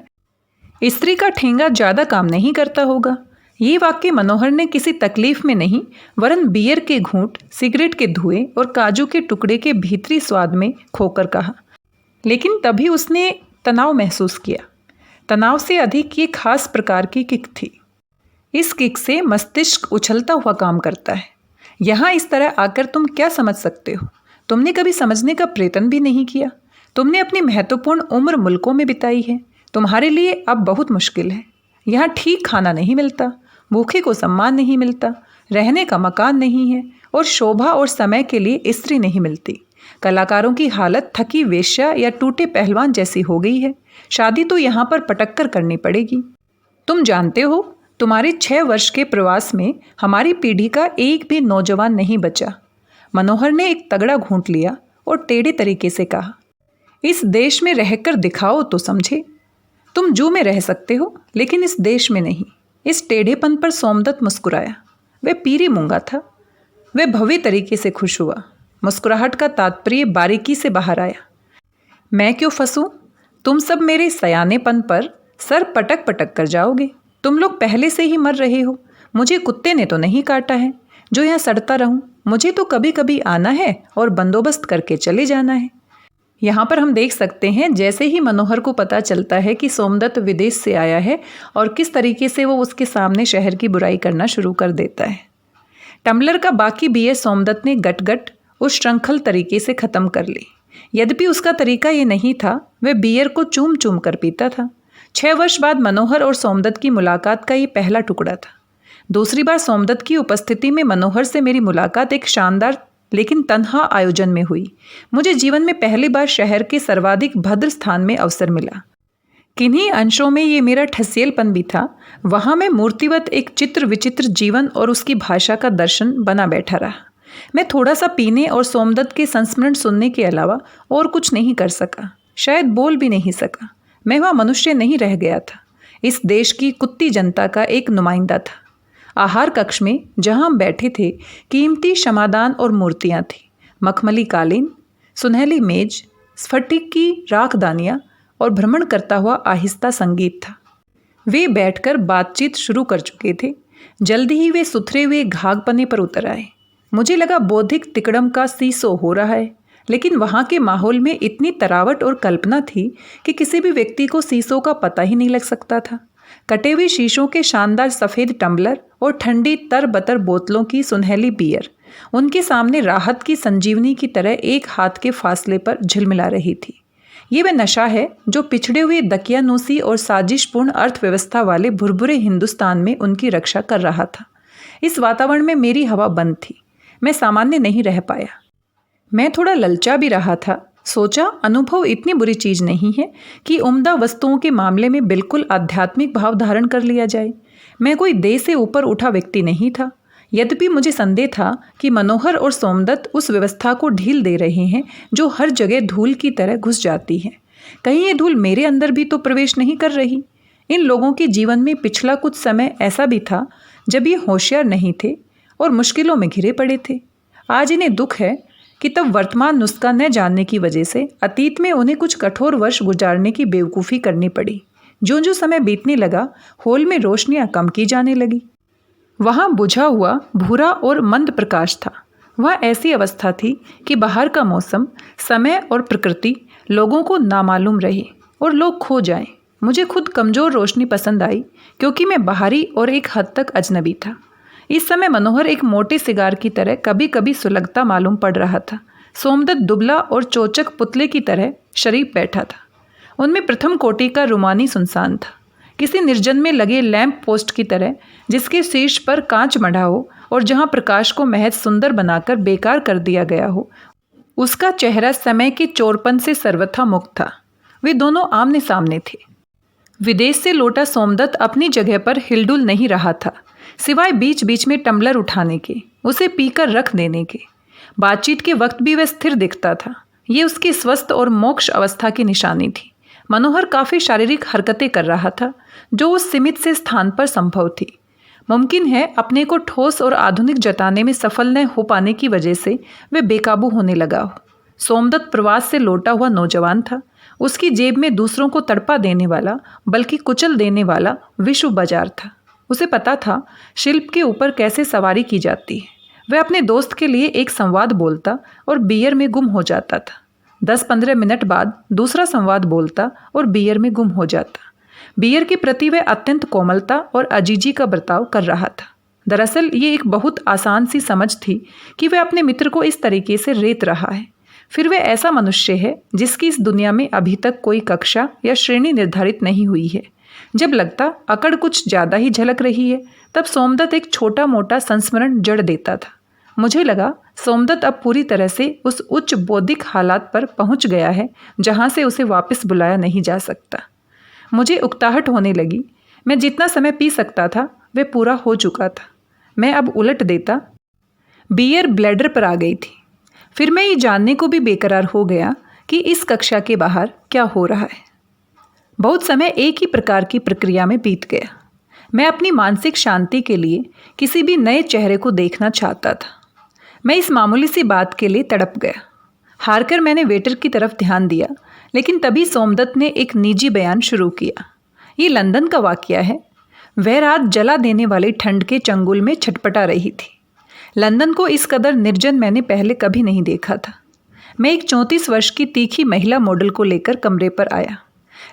स्त्री का ठेंगा ज़्यादा काम नहीं करता होगा। ये वाक्य मनोहर ने किसी तकलीफ में नहीं, वरन बियर के घूंट, सिगरेट के धुएं और काजू के टुकड़े के भीतरी स्वाद में खोकर कहा। लेकिन तभी उसने तनाव महसूस किया। तनाव से अधिक ये खास प्रकार की किक थी। इस किक से मस्तिष्क उछलता हुआ काम करता है। यहाँ इस तरह आकर तुम क्या समझ सकते हो? तुमने कभी समझने का प्रयत्न भी नहीं किया। तुमने अपनी महत्वपूर्ण उम्र मुल्कों में बिताई है। तुम्हारे लिए अब बहुत मुश्किल है। यहाँ ठीक खाना नहीं मिलता, भूखे को सम्मान नहीं मिलता, रहने का मकान नहीं है और शोभा और समय के लिए स्त्री नहीं मिलती। कलाकारों की हालत थकी वेश्या या टूटे पहलवान जैसी हो गई है। शादी तो यहाँ पर पटक कर करनी पड़ेगी। तुम जानते हो, तुम्हारे 6 वर्ष के प्रवास में हमारी पीढ़ी का एक भी नौजवान नहीं बचा। मनोहर ने एक तगड़ा घूंट लिया और टेढ़े तरीके से कहा, इस देश में रहकर दिखाओ तो समझे। तुम जू में रह सकते हो, लेकिन इस देश में नहीं। इस टेढ़ेपन पर सोमदत्त मुस्कुराया। वह पीरी मूंगा था। वह भव्य तरीके से खुश हुआ। मुस्कुराहट का तात्पर्य बारीकी से बाहर आया। मैं क्यों फंसूं? तुम सब मेरे सयानेपन पर सर पटक पटक कर जाओगे। तुम लोग पहले से ही मर रहे हो। मुझे कुत्ते ने तो नहीं काटा है जो यहाँ सड़ता रहूं। मुझे तो कभी कभी आना है और बंदोबस्त करके चले जाना है। यहाँ पर हम देख सकते हैं जैसे ही मनोहर को पता चलता है कि सोमदत्त विदेश से आया है और किस तरीके से वो उसके सामने शहर की बुराई करना शुरू कर देता है। टम्बलर का बाकी बियर सोमदत्त ने गट उस श्रृंखल तरीके से ख़त्म कर ली। यद्यपि उसका तरीका ये नहीं था, वह बियर को चूम चूम कर पीता था। 6 वर्ष बाद मनोहर और सोमदत्त की मुलाकात का ये पहला टुकड़ा था। दूसरी बार सोमदत्त की उपस्थिति में मनोहर से मेरी मुलाकात एक शानदार लेकिन तन्हा आयोजन में हुई। मुझे जीवन में पहली बार शहर के सर्वाधिक भद्र स्थान में अवसर मिला। किन्हीं अंशों में ये मेरा ठसेलपन भी था। वहाँ मैं मूर्तिवत एक चित्र विचित्र जीवन और उसकी भाषा का दर्शन बना बैठा रहा। मैं थोड़ा सा पीने और सोमदत्त के संस्मरण सुनने के अलावा और कुछ नहीं कर सका। शायद बोल भी नहीं सका। मैं वहाँ मनुष्य नहीं रह गया था। इस देश की कुत्ती जनता का एक नुमाइंदा था। आहार कक्ष में जहाँ हम बैठे थे, कीमती क्षमादान और मूर्तियाँ थीं। मखमली कालीन, सुनहली मेज, स्फटिक की राखदानियाँ और भ्रमण करता हुआ आहिस्ता संगीत था। वे बैठकर बातचीत शुरू कर चुके थे। जल्दी ही वे सुथरे हुए घाघपने पर उतर आए। मुझे लगा बौद्धिक तिकड़म का सीसो हो रहा है, लेकिन वहाँ के माहौल में इतनी तरावट और कल्पना थी कि किसी भी व्यक्ति को सीसो का पता ही नहीं लग सकता था। कटे हुए शीशों के शानदार सफ़ेद टम्बलर और ठंडी तरबतर बोतलों की सुनहली बियर उनके सामने राहत की संजीवनी की तरह एक हाथ के फासले पर झिलमिला रही थी। ये वह नशा है जो पिछड़े हुए दकियानूसी और साजिशपूर्ण अर्थव्यवस्था वाले भुरभुरे हिंदुस्तान में उनकी रक्षा कर रहा था। इस वातावरण में मेरी हवा बंद थी। मैं सामान्य नहीं रह पाया। मैं थोड़ा ललचा भी रहा था। सोचा, अनुभव इतनी बुरी चीज़ नहीं है कि उम्दा वस्तुओं के मामले में बिल्कुल आध्यात्मिक भाव धारण कर लिया जाए। मैं कोई देह से ऊपर उठा व्यक्ति नहीं था। यद्यपि मुझे संदेह था कि मनोहर और सोमदत्त उस व्यवस्था को ढील दे रहे हैं जो हर जगह धूल की तरह घुस जाती है। कहीं ये धूल मेरे अंदर भी तो प्रवेश नहीं कर रही। इन लोगों के जीवन में पिछला कुछ समय ऐसा भी था जब ये होशियार नहीं थे और मुश्किलों में घिरे पड़े थे। आज इन्हें दुख है कि तब वर्तमान नुस्खा न जानने की वजह से अतीत में उन्हें कुछ कठोर वर्ष गुजारने की बेवकूफ़ी करनी पड़ी। जो जो समय बीतने लगा, हॉल में रोशनियां कम की जाने लगी। वहाँ बुझा हुआ भूरा और मंद प्रकाश था। वह ऐसी अवस्था थी कि बाहर का मौसम, समय और प्रकृति लोगों को नामालूम रहे और लोग खो जाएं। मुझे खुद कमज़ोर रोशनी पसंद आई क्योंकि मैं बाहरी और एक हद तक अजनबी था। इस समय मनोहर एक मोटे सिगार की तरह कभी कभी सुलगता मालूम पड़ रहा था। सोमदत्त दुबला और चोचक पुतले की तरह शरीफ बैठा था। उनमें प्रथम कोटि का रुमानी सुनसान था, किसी निर्जन में लगे लैंप पोस्ट की तरह जिसके शीर्ष पर कांच मढ़ा हो और जहां प्रकाश को महज सुंदर बनाकर बेकार कर दिया गया हो। उसका चेहरा समय के चोरपन से सर्वथा मुक्त था। वे दोनों आमने सामने थे। विदेश से लौटा सोमदत्त अपनी जगह पर हिलडुल नहीं रहा था, सिवाय बीच बीच में टम्बलर उठाने के, उसे पीकर रख देने के। बातचीत के वक्त भी वह स्थिर दिखता था। ये उसकी स्वस्थ और मोक्ष अवस्था की निशानी थी। मनोहर काफ़ी शारीरिक हरकतें कर रहा था जो उस सीमित से स्थान पर संभव थी। मुमकिन है अपने को ठोस और आधुनिक जताने में सफल न हो पाने की वजह से वह बेकाबू होने लगा हो। सोमदत्त प्रवास से लौटा हुआ नौजवान था। उसकी जेब में दूसरों को तड़पा देने वाला बल्कि कुचल देने वाला विश्व बाजार था। उसे पता था शिल्प के ऊपर कैसे सवारी की जाती है। वह अपने दोस्त के लिए एक संवाद बोलता और बियर में गुम हो जाता था। 10-15 मिनट बाद दूसरा संवाद बोलता और बियर में गुम हो जाता। बियर के प्रति वह अत्यंत कोमलता और अजीजी का बर्ताव कर रहा था। दरअसल ये एक बहुत आसान सी समझ थी कि वह अपने मित्र को इस तरीके से रेत रहा है। फिर वह ऐसा मनुष्य है जिसकी इस दुनिया में अभी तक कोई कक्षा या श्रेणी निर्धारित नहीं हुई है। जब लगता अकड़ कुछ ज़्यादा ही झलक रही है, तब सोमदत्त एक छोटा मोटा संस्मरण जड़ देता था। मुझे लगा सोमदत्त अब पूरी तरह से उस उच्च बौद्धिक हालात पर पहुंच गया है जहां से उसे वापस बुलाया नहीं जा सकता। मुझे उकताहट होने लगी। मैं जितना समय पी सकता था वह पूरा हो चुका था। मैं अब उलट देता। बियर ब्लैडर पर आ गई थी। फिर मैं ये जानने को भी बेकरार हो गया कि इस कक्षा के बाहर क्या हो रहा है। बहुत समय एक ही प्रकार की प्रक्रिया में बीत गया। मैं अपनी मानसिक शांति के लिए किसी भी नए चेहरे को देखना चाहता था। मैं इस मामूली सी बात के लिए तड़प गया। हारकर मैंने वेटर की तरफ ध्यान दिया, लेकिन तभी सोमदत्त ने एक निजी बयान शुरू किया। ये लंदन का वाकया है। वह रात जला देने वाली ठंड के चंगुल में छटपटा रही थी। लंदन को इस कदर निर्जन मैंने पहले कभी नहीं देखा था। मैं एक 34 वर्ष की तीखी महिला मॉडल को लेकर कमरे पर आया।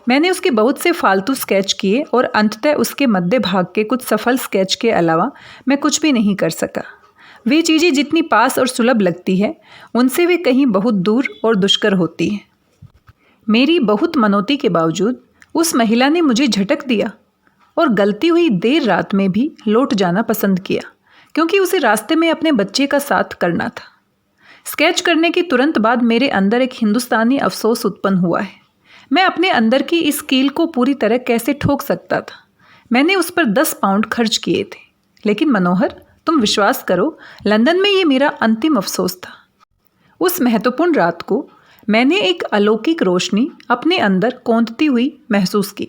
मैंने उसके बहुत से फालतू स्केच किए और अंततः उसके मध्य भाग के कुछ सफल स्केच के अलावा मैं कुछ भी नहीं कर सका। वे चीज़ें जितनी पास और सुलभ लगती है, उनसे वे कहीं बहुत दूर और दुष्कर होती हैं। मेरी बहुत मनौती के बावजूद उस महिला ने मुझे झटक दिया और गलती हुई देर रात में भी लौट जाना पसंद किया, क्योंकि उसे रास्ते में अपने बच्चे का साथ करना था। स्केच करने के तुरंत बाद मेरे अंदर एक हिंदुस्तानी अफसोस उत्पन्न हुआ है। मैं अपने अंदर की इस कील को पूरी तरह कैसे ठोक सकता था। मैंने उस पर 10 पाउंड खर्च किए थे। लेकिन मनोहर, तुम विश्वास करो, लंदन में ये मेरा अंतिम अफसोस था। उस महत्वपूर्ण रात को मैंने एक अलौकिक रोशनी अपने अंदर कौंधती हुई महसूस की।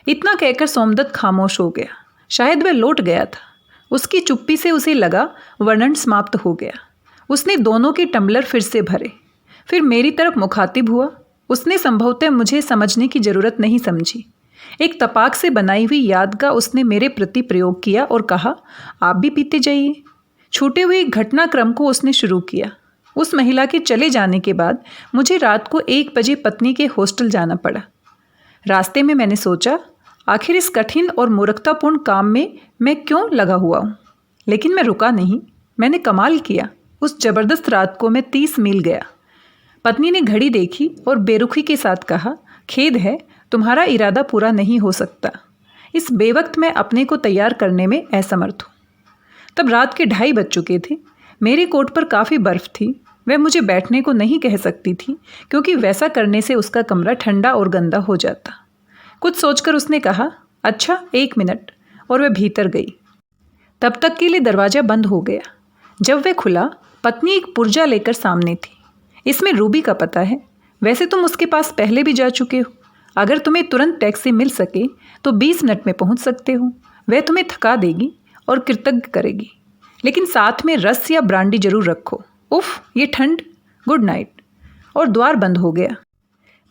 इतना कहकर सोमदत्त खामोश हो गया। शायद वह लौट गया था। उसकी चुप्पी से उसे लगा वर्णन समाप्त हो गया। उसने दोनों के टम्बलर फिर से भरे, फिर मेरी तरफ मुखातिब हुआ। उसने संभवतः मुझे समझने की जरूरत नहीं समझी। एक तपाक से बनाई हुई याद का उसने मेरे प्रति प्रयोग किया और कहा, आप भी पीते जाइए। छूटे हुए घटनाक्रम को उसने शुरू किया। उस महिला के चले जाने के बाद मुझे रात को 1 बजे पत्नी के हॉस्टल जाना पड़ा। रास्ते में मैंने सोचा, आखिर इस कठिन और मूर्खतापूर्ण काम में मैं क्यों लगा हुआ हूँ। लेकिन मैं रुका नहीं। मैंने कमाल किया। उस जबरदस्त रात को मैं 30 मील गया। पत्नी ने घड़ी देखी और बेरुखी के साथ कहा, खेद है, तुम्हारा इरादा पूरा नहीं हो सकता। इस बेवक्त मैं अपने को तैयार करने में असमर्थ हूँ। तब रात के 2:30 बज चुके थे। मेरे कोट पर काफ़ी बर्फ़ थी। वह मुझे बैठने को नहीं कह सकती थी, क्योंकि वैसा करने से उसका कमरा ठंडा और गंदा हो जाता। कुछ सोचकर उसने कहा, अच्छा 1 मिनट, और वह भीतर गई। तब तक के लिए दरवाज़ा बंद हो गया। जब वह खुला, पत्नी एक पुर्जा लेकर सामने थी। इसमें रूबी का पता है। वैसे तुम उसके पास पहले भी जा चुके हो। अगर तुम्हें तुरंत टैक्सी मिल सके तो 20 मिनट में पहुंच सकते हो। वह तुम्हें थका देगी और कृतज्ञ करेगी, लेकिन साथ में रस या ब्रांडी जरूर रखो। उफ, ये ठंड। Good night. और द्वार बंद हो गया।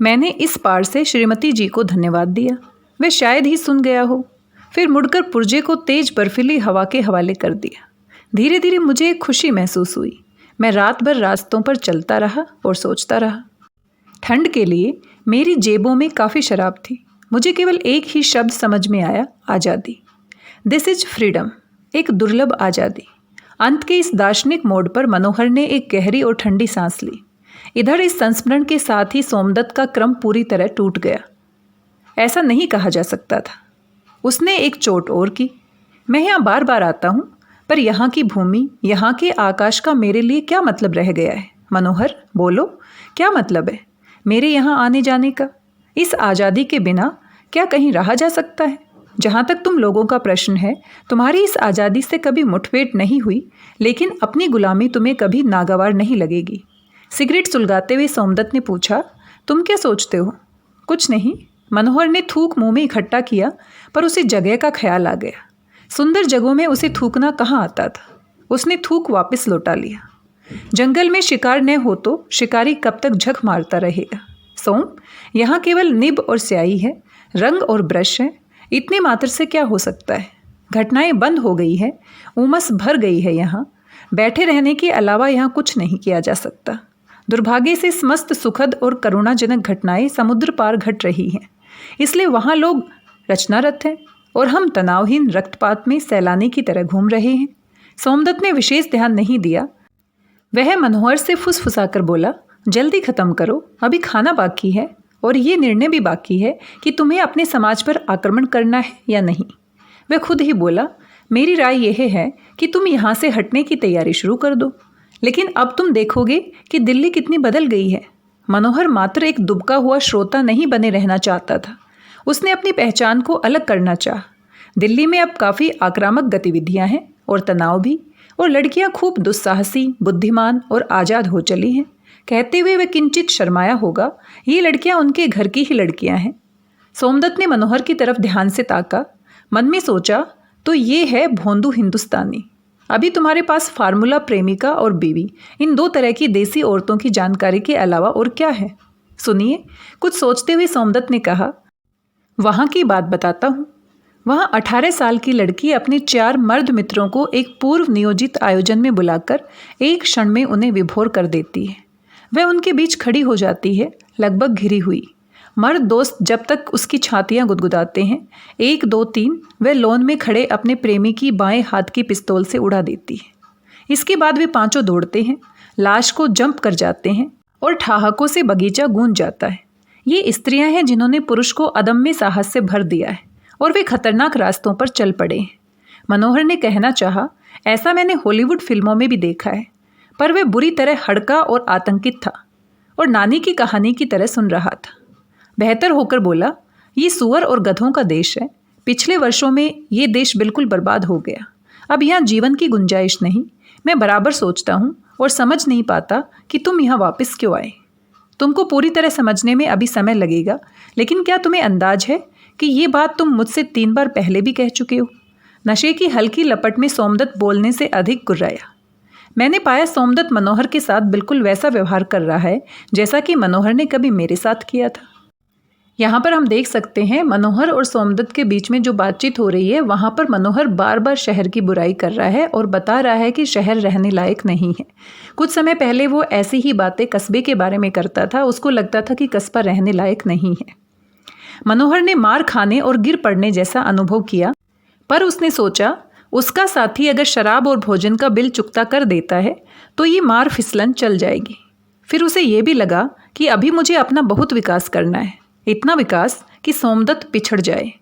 मैंने इस पार से श्रीमती जी को धन्यवाद दिया। वह शायद ही सुन गया हो। फिर मुड़कर पुर्जे को तेज बर्फीली हवा के हवाले कर दिया। धीरे धीरे मुझे एक खुशी महसूस हुई। मैं रात भर रास्तों पर चलता रहा और सोचता रहा। ठंड के लिए मेरी जेबों में काफ़ी शराब थी। मुझे केवल एक ही शब्द समझ में आया, आज़ादी। दिस इज फ्रीडम, एक दुर्लभ आज़ादी। अंत के इस दार्शनिक मोड़ पर मनोहर ने एक गहरी और ठंडी सांस ली। इधर इस संस्मरण के साथ ही सोमदत्त का क्रम पूरी तरह टूट गया। ऐसा नहीं कहा जा सकता था। उसने एक चोट और की। मैं यहाँ बार बार आता हूँ, पर यहाँ की भूमि, यहाँ के आकाश का मेरे लिए क्या मतलब रह गया है? मनोहर, बोलो, क्या मतलब है मेरे यहाँ आने जाने का? इस आज़ादी के बिना क्या कहीं रहा जा सकता है? जहाँ तक तुम लोगों का प्रश्न है, तुम्हारी इस आज़ादी से कभी मुठभेड़ नहीं हुई, लेकिन अपनी गुलामी तुम्हें कभी नागवार नहीं लगेगी। सिगरेट सुलगाते हुए सोमदत्त ने पूछा, तुम क्या सोचते हो? कुछ नहीं। मनोहर ने थूक मुंह में इकट्ठा किया, पर उसे जगह का ख्याल आ गया। सुंदर जगहों में उसे थूकना कहाँ आता था। उसने थूक वापस लौटा लिया। जंगल में शिकार न हो तो शिकारी कब तक झक मारता रहेगा? सोम, यहाँ केवल निब और स्याही है, रंग और ब्रश है। इतने मात्र से क्या हो सकता है? घटनाएं बंद हो गई है, उमस भर गई है। यहाँ बैठे रहने के अलावा यहाँ कुछ नहीं किया जा सकता। दुर्भाग्य से समस्त सुखद और करुणाजनक घटनाएं समुद्र पार घट रही हैं, इसलिए वहाँ लोग रचनारत हैं और हम तनावहीन रक्तपात में सैलानी की तरह घूम रहे हैं। सोमदत्त ने विशेष ध्यान नहीं दिया। वह मनोहर से फुसफुसाकर बोला, जल्दी खत्म करो, अभी खाना बाकी है और ये निर्णय भी बाकी है कि तुम्हें अपने समाज पर आक्रमण करना है या नहीं। वह खुद ही बोला, मेरी राय यह है कि तुम यहाँ से हटने की तैयारी शुरू कर दो, लेकिन अब तुम देखोगे कि दिल्ली कितनी बदल गई है। मनोहर मात्र एक दुबका हुआ श्रोता नहीं बने रहना चाहता था। उसने अपनी पहचान को अलग करना चाहा। दिल्ली में अब काफ़ी आक्रामक गतिविधियां हैं और तनाव भी, और लड़कियां खूब दुस्साहसी, बुद्धिमान और आज़ाद हो चली हैं। कहते हुए वह किंचित शर्माया होगा, ये लड़कियां उनके घर की ही लड़कियां हैं। सोमदत्त ने मनोहर की तरफ ध्यान से ताका। मन में सोचा, तो ये है भोंदू हिंदुस्तानी। अभी तुम्हारे पास फार्मूला प्रेमिका और बीवी, इन 2 तरह की देसी औरतों की जानकारी के अलावा और क्या है? सुनिए, कुछ सोचते हुए सोमदत्त ने कहा, वहाँ की बात बताता हूँ। वहाँ 18 साल की लड़की अपने 4 मर्द मित्रों को एक पूर्व नियोजित आयोजन में बुलाकर एक क्षण में उन्हें विभोर कर देती है। वह उनके बीच खड़ी हो जाती है, लगभग घिरी हुई। मर्द दोस्त जब तक उसकी छातियाँ गुदगुदाते हैं, 1, 2, 3, वह लॉन में खड़े अपने प्रेमी की बाएं हाथ की पिस्तौल से उड़ा देती है। इसके बाद वे पांचों दौड़ते हैं, लाश को जंप कर जाते हैं और ठहाकों से बगीचा गूंज जाता है। ये स्त्रियां हैं जिन्होंने पुरुष को अदम्य साहस से भर दिया है और वे खतरनाक रास्तों पर चल पड़े हैं। मनोहर ने कहना चाहा, ऐसा मैंने हॉलीवुड फिल्मों में भी देखा है, पर वह बुरी तरह हड़का और आतंकित था और नानी की कहानी की तरह सुन रहा था। बेहतर होकर बोला, ये सुअर और गधों का देश है। पिछले वर्षों में ये देश बिल्कुल बर्बाद हो गया। अब यहाँ जीवन की गुंजाइश नहीं। मैं बराबर सोचता हूँ और समझ नहीं पाता कि तुम यहाँ वापस क्यों आए। तुमको पूरी तरह समझने में अभी समय लगेगा, लेकिन क्या तुम्हें अंदाज है कि ये बात तुम मुझसे 3 बार पहले भी कह चुके हो? नशे की हल्की लपट में सोमदत्त बोलने से अधिक गुर्राया। मैंने पाया सोमदत्त मनोहर के साथ बिल्कुल वैसा व्यवहार कर रहा है जैसा कि मनोहर ने कभी मेरे साथ किया था। यहाँ पर हम देख सकते हैं मनोहर और सोमदत्त के बीच में जो बातचीत हो रही है, वहाँ पर मनोहर बार बार शहर की बुराई कर रहा है और बता रहा है कि शहर रहने लायक नहीं है। कुछ समय पहले वो ऐसी ही बातें कस्बे के बारे में करता था। उसको लगता था कि कस्बा रहने लायक नहीं है। मनोहर ने मार खाने और गिर पड़ने जैसा अनुभव किया, पर उसने सोचा उसका साथी अगर शराब और भोजन का बिल चुकता कर देता है तो ये मार फिसलन चल जाएगी। फिर उसे ये भी लगा कि अभी मुझे अपना बहुत विकास करना है, इतना विकास कि सोमदत्त पिछड़ जाए,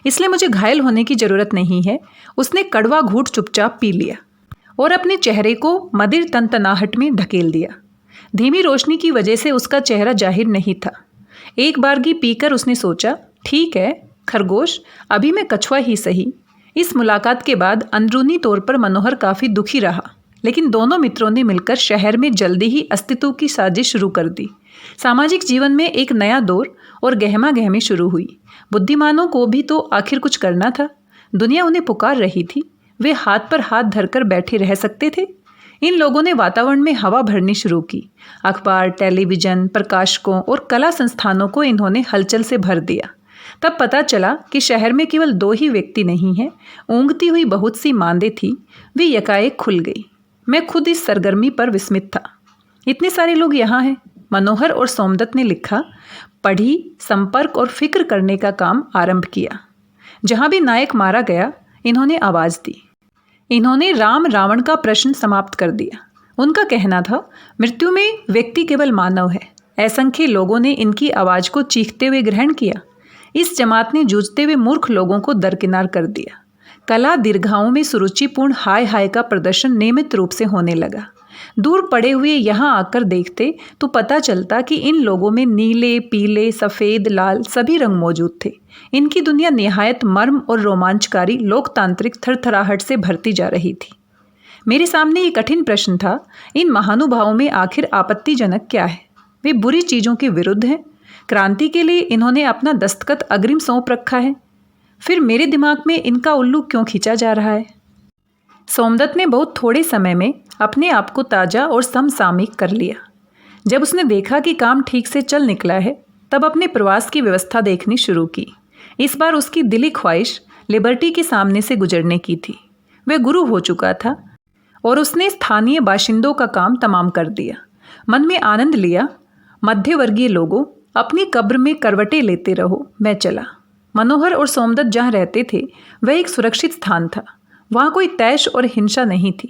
इसलिए मुझे घायल होने की ज़रूरत नहीं है। उसने कड़वा घूंट चुपचाप पी लिया और अपने चेहरे को मदिर तनतनाहट में ढकेल दिया। धीमी रोशनी की वजह से उसका चेहरा जाहिर नहीं था। एक बारगी पीकर उसने सोचा, ठीक है खरगोश, अभी मैं कछुआ ही सही। इस मुलाकात के बाद अंदरूनी तौर पर मनोहर काफ़ी दुखी रहा, लेकिन दोनों मित्रों ने मिलकर शहर में जल्दी ही अस्तित्व की साजिश शुरू कर दी। सामाजिक जीवन में एक नया दौर और गहमा गहमी शुरू हुई। बुद्धिमानों को भी तो आखिर कुछ करना था। दुनिया उन्हें पुकार रही थी। वे हाथ पर हाथ धरकर बैठे रह सकते थे? इन लोगों ने वातावरण में हवा भरनी शुरू की। अखबार, टेलीविज़न, प्रकाशकों और कला संस्थानों को इन्होंने हलचल से भर दिया। तब पता चला कि शहर में केवल 2 ही व्यक्ति नहीं हैं। ऊँघती हुई बहुत सी मांदें थी, वे यकाएक खुल गई। मैं खुद इस सरगर्मी पर विस्मित था। इतने सारे लोग यहाँ हैं। मनोहर और सोमदत्त ने लिखा, पढ़ी, संपर्क और फिक्र करने का काम आरंभ किया। जहाँ भी नायक मारा गया, इन्होंने आवाज़ दी। इन्होंने राम रावण का प्रश्न समाप्त कर दिया। उनका कहना था, मृत्यु में व्यक्ति केवल मानव है। असंख्य लोगों ने इनकी आवाज़ को चीखते हुए ग्रहण किया। इस जमात ने जूझते हुए मूर्ख लोगों को दरकिनार कर दिया। कला दीर्घाओं में सुरुचिपूर्ण हाय हाय का प्रदर्शन नियमित रूप से होने लगा। दूर पड़े हुए यहाँ आकर देखते तो पता चलता कि इन लोगों में नीले, पीले, सफ़ेद, लाल सभी रंग मौजूद थे। इनकी दुनिया निहायत मर्म और रोमांचकारी लोकतांत्रिक थरथराहट से भरती जा रही थी। मेरे सामने ये कठिन प्रश्न था, इन महानुभावों में आखिर आपत्तिजनक क्या है? वे बुरी चीज़ों के विरुद्ध हैं। क्रांति के लिए इन्होंने अपना दस्तखत अग्रिम सौंप रखा है। फिर मेरे दिमाग में इनका उल्लू क्यों खींचा जा रहा है? सोमदत्त ने बहुत थोड़े समय में अपने आप को ताज़ा और समसामयिक कर लिया। जब उसने देखा कि काम ठीक से चल निकला है, तब अपने प्रवास की व्यवस्था देखनी शुरू की। इस बार उसकी दिली ख्वाहिश लिबर्टी के सामने से गुजरने की थी। वह गुरु हो चुका था और उसने स्थानीय बाशिंदों का काम तमाम कर दिया। मन में आनंद लिया। मध्यवर्गीय लोगों, अपनी कब्र में करवटें लेते रहो, मैं चला। मनोहर और सोमदत्त जहाँ रहते थे वह एक सुरक्षित स्थान था। वहाँ कोई तैश और हिंसा नहीं थी।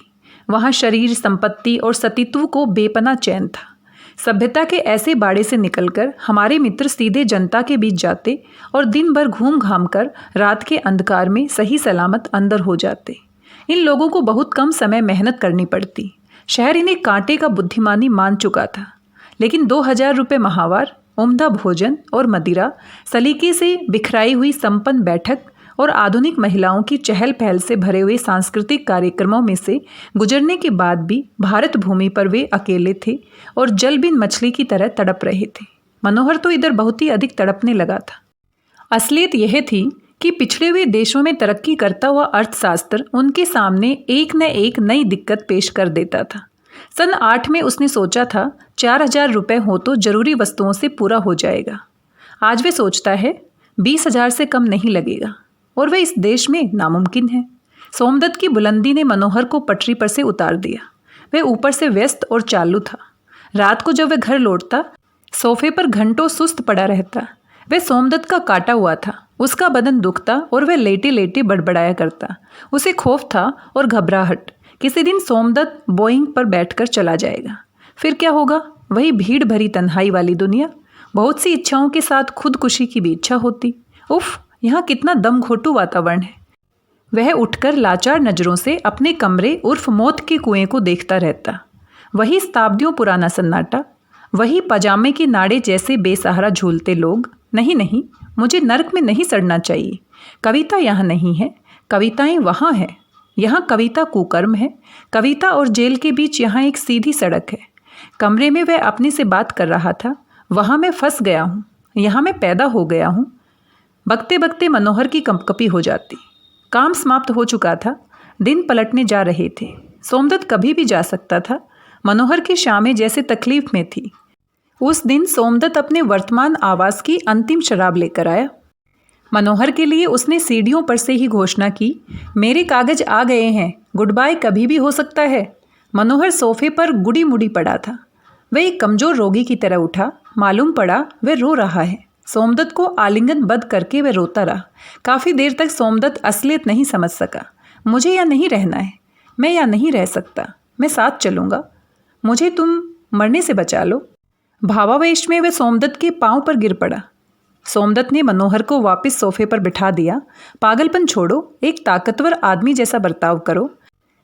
वहाँ शरीर, संपत्ति और सतीत्व को बेपनाह चैन था। सभ्यता के ऐसे बाड़े से निकलकर हमारे मित्र सीधे जनता के बीच जाते और दिन भर घूम घाम कर रात के अंधकार में सही सलामत अंदर हो जाते। इन लोगों को बहुत कम समय मेहनत करनी पड़ती। शहर इन्हें कांटे का बुद्धिमानी मान चुका था। लेकिन 2000 रुपये माहवार, उम्दा भोजन और मदिरा, सलीके से बिखराई हुई संपन्न बैठक और आधुनिक महिलाओं की चहल पहल से भरे हुए सांस्कृतिक कार्यक्रमों में से गुजरने के बाद भी भारत भूमि पर वे अकेले थे और जलबिन मछली की तरह तड़प रहे थे। मनोहर तो इधर बहुत ही अधिक तड़पने लगा था। असलियत यह थी कि पिछड़े हुए देशों में तरक्की करता हुआ अर्थशास्त्र उनके सामने एक न एक नई दिक्कत पेश कर देता था। सन 8 में उसने सोचा था 4000 रुपये हो तो जरूरी वस्तुओं से पूरा हो जाएगा। आज वे सोचता है 20,000 से कम नहीं लगेगा और वह इस देश में नामुमकिन है। सोमदत्त की बुलंदी ने मनोहर को पटरी पर से उतार दिया। वह ऊपर से व्यस्त और चालू था। रात को जब वह घर लौटता, सोफे पर घंटों सुस्त पड़ा रहता। वह सोमदत्त का काटा हुआ था। उसका बदन दुखता और वह लेटे लेटे बड़बड़ाया करता। उसे खौफ था और घबराहट। किसी दिन सोमदत्त बोइंग पर बैठकर चला जाएगा। फिर क्या होगा? वही भीड़ भरी तन्हाई वाली दुनिया। बहुत सी इच्छाओं के साथ खुदकुशी की भी इच्छा होती। उफ, यहाँ कितना दम घोटू वातावरण है। वह उठकर लाचार नज़रों से अपने कमरे उर्फ मौत के कुएं को देखता रहता। वही शताब्दियों पुराना सन्नाटा, वही पजामे के नाड़े जैसे बेसहारा झूलते लोग। नहीं नहीं, मुझे नरक में नहीं सड़ना चाहिए। कविता यहाँ नहीं है, कविताएं वहाँ हैं। यहाँ कविता कुकर्म है। कविता और जेल के बीच यहाँ एक सीधी सड़क है। कमरे में वह अपने से बात कर रहा था। वहाँ मैं फंस गया हूँ, यहाँ मैं पैदा हो गया हूँ। बकते बकते मनोहर की कंपकपी हो जाती। काम समाप्त हो चुका था। दिन पलटने जा रहे थे। सोमदत्त कभी भी जा सकता था। मनोहर की शामें जैसे तकलीफ में थी। उस दिन सोमदत्त अपने वर्तमान आवास की अंतिम शराब लेकर आया। मनोहर के लिए उसने सीढ़ियों पर से ही घोषणा की, मेरे कागज आ गए हैं, गुड बाय कभी भी हो सकता है। मनोहर सोफे पर गुड़ी मुड़ी पड़ा था। वह एक कमजोर रोगी की तरह उठा। मालूम पड़ा वह रो रहा है। सोमदत्त को आलिंगनबद्ध करके वह रोता रहा। काफ़ी देर तक सोमदत्त असलियत नहीं समझ सका। मुझे यहाँ नहीं रहना है, मैं यहाँ नहीं रह सकता, मैं साथ चलूँगा, मुझे तुम मरने से बचा लो। भावावेश में वह सोमदत्त के पांव पर गिर पड़ा। सोमदत्त ने मनोहर को वापस सोफे पर बिठा दिया। पागलपन छोड़ो, एक ताकतवर आदमी जैसा बर्ताव करो।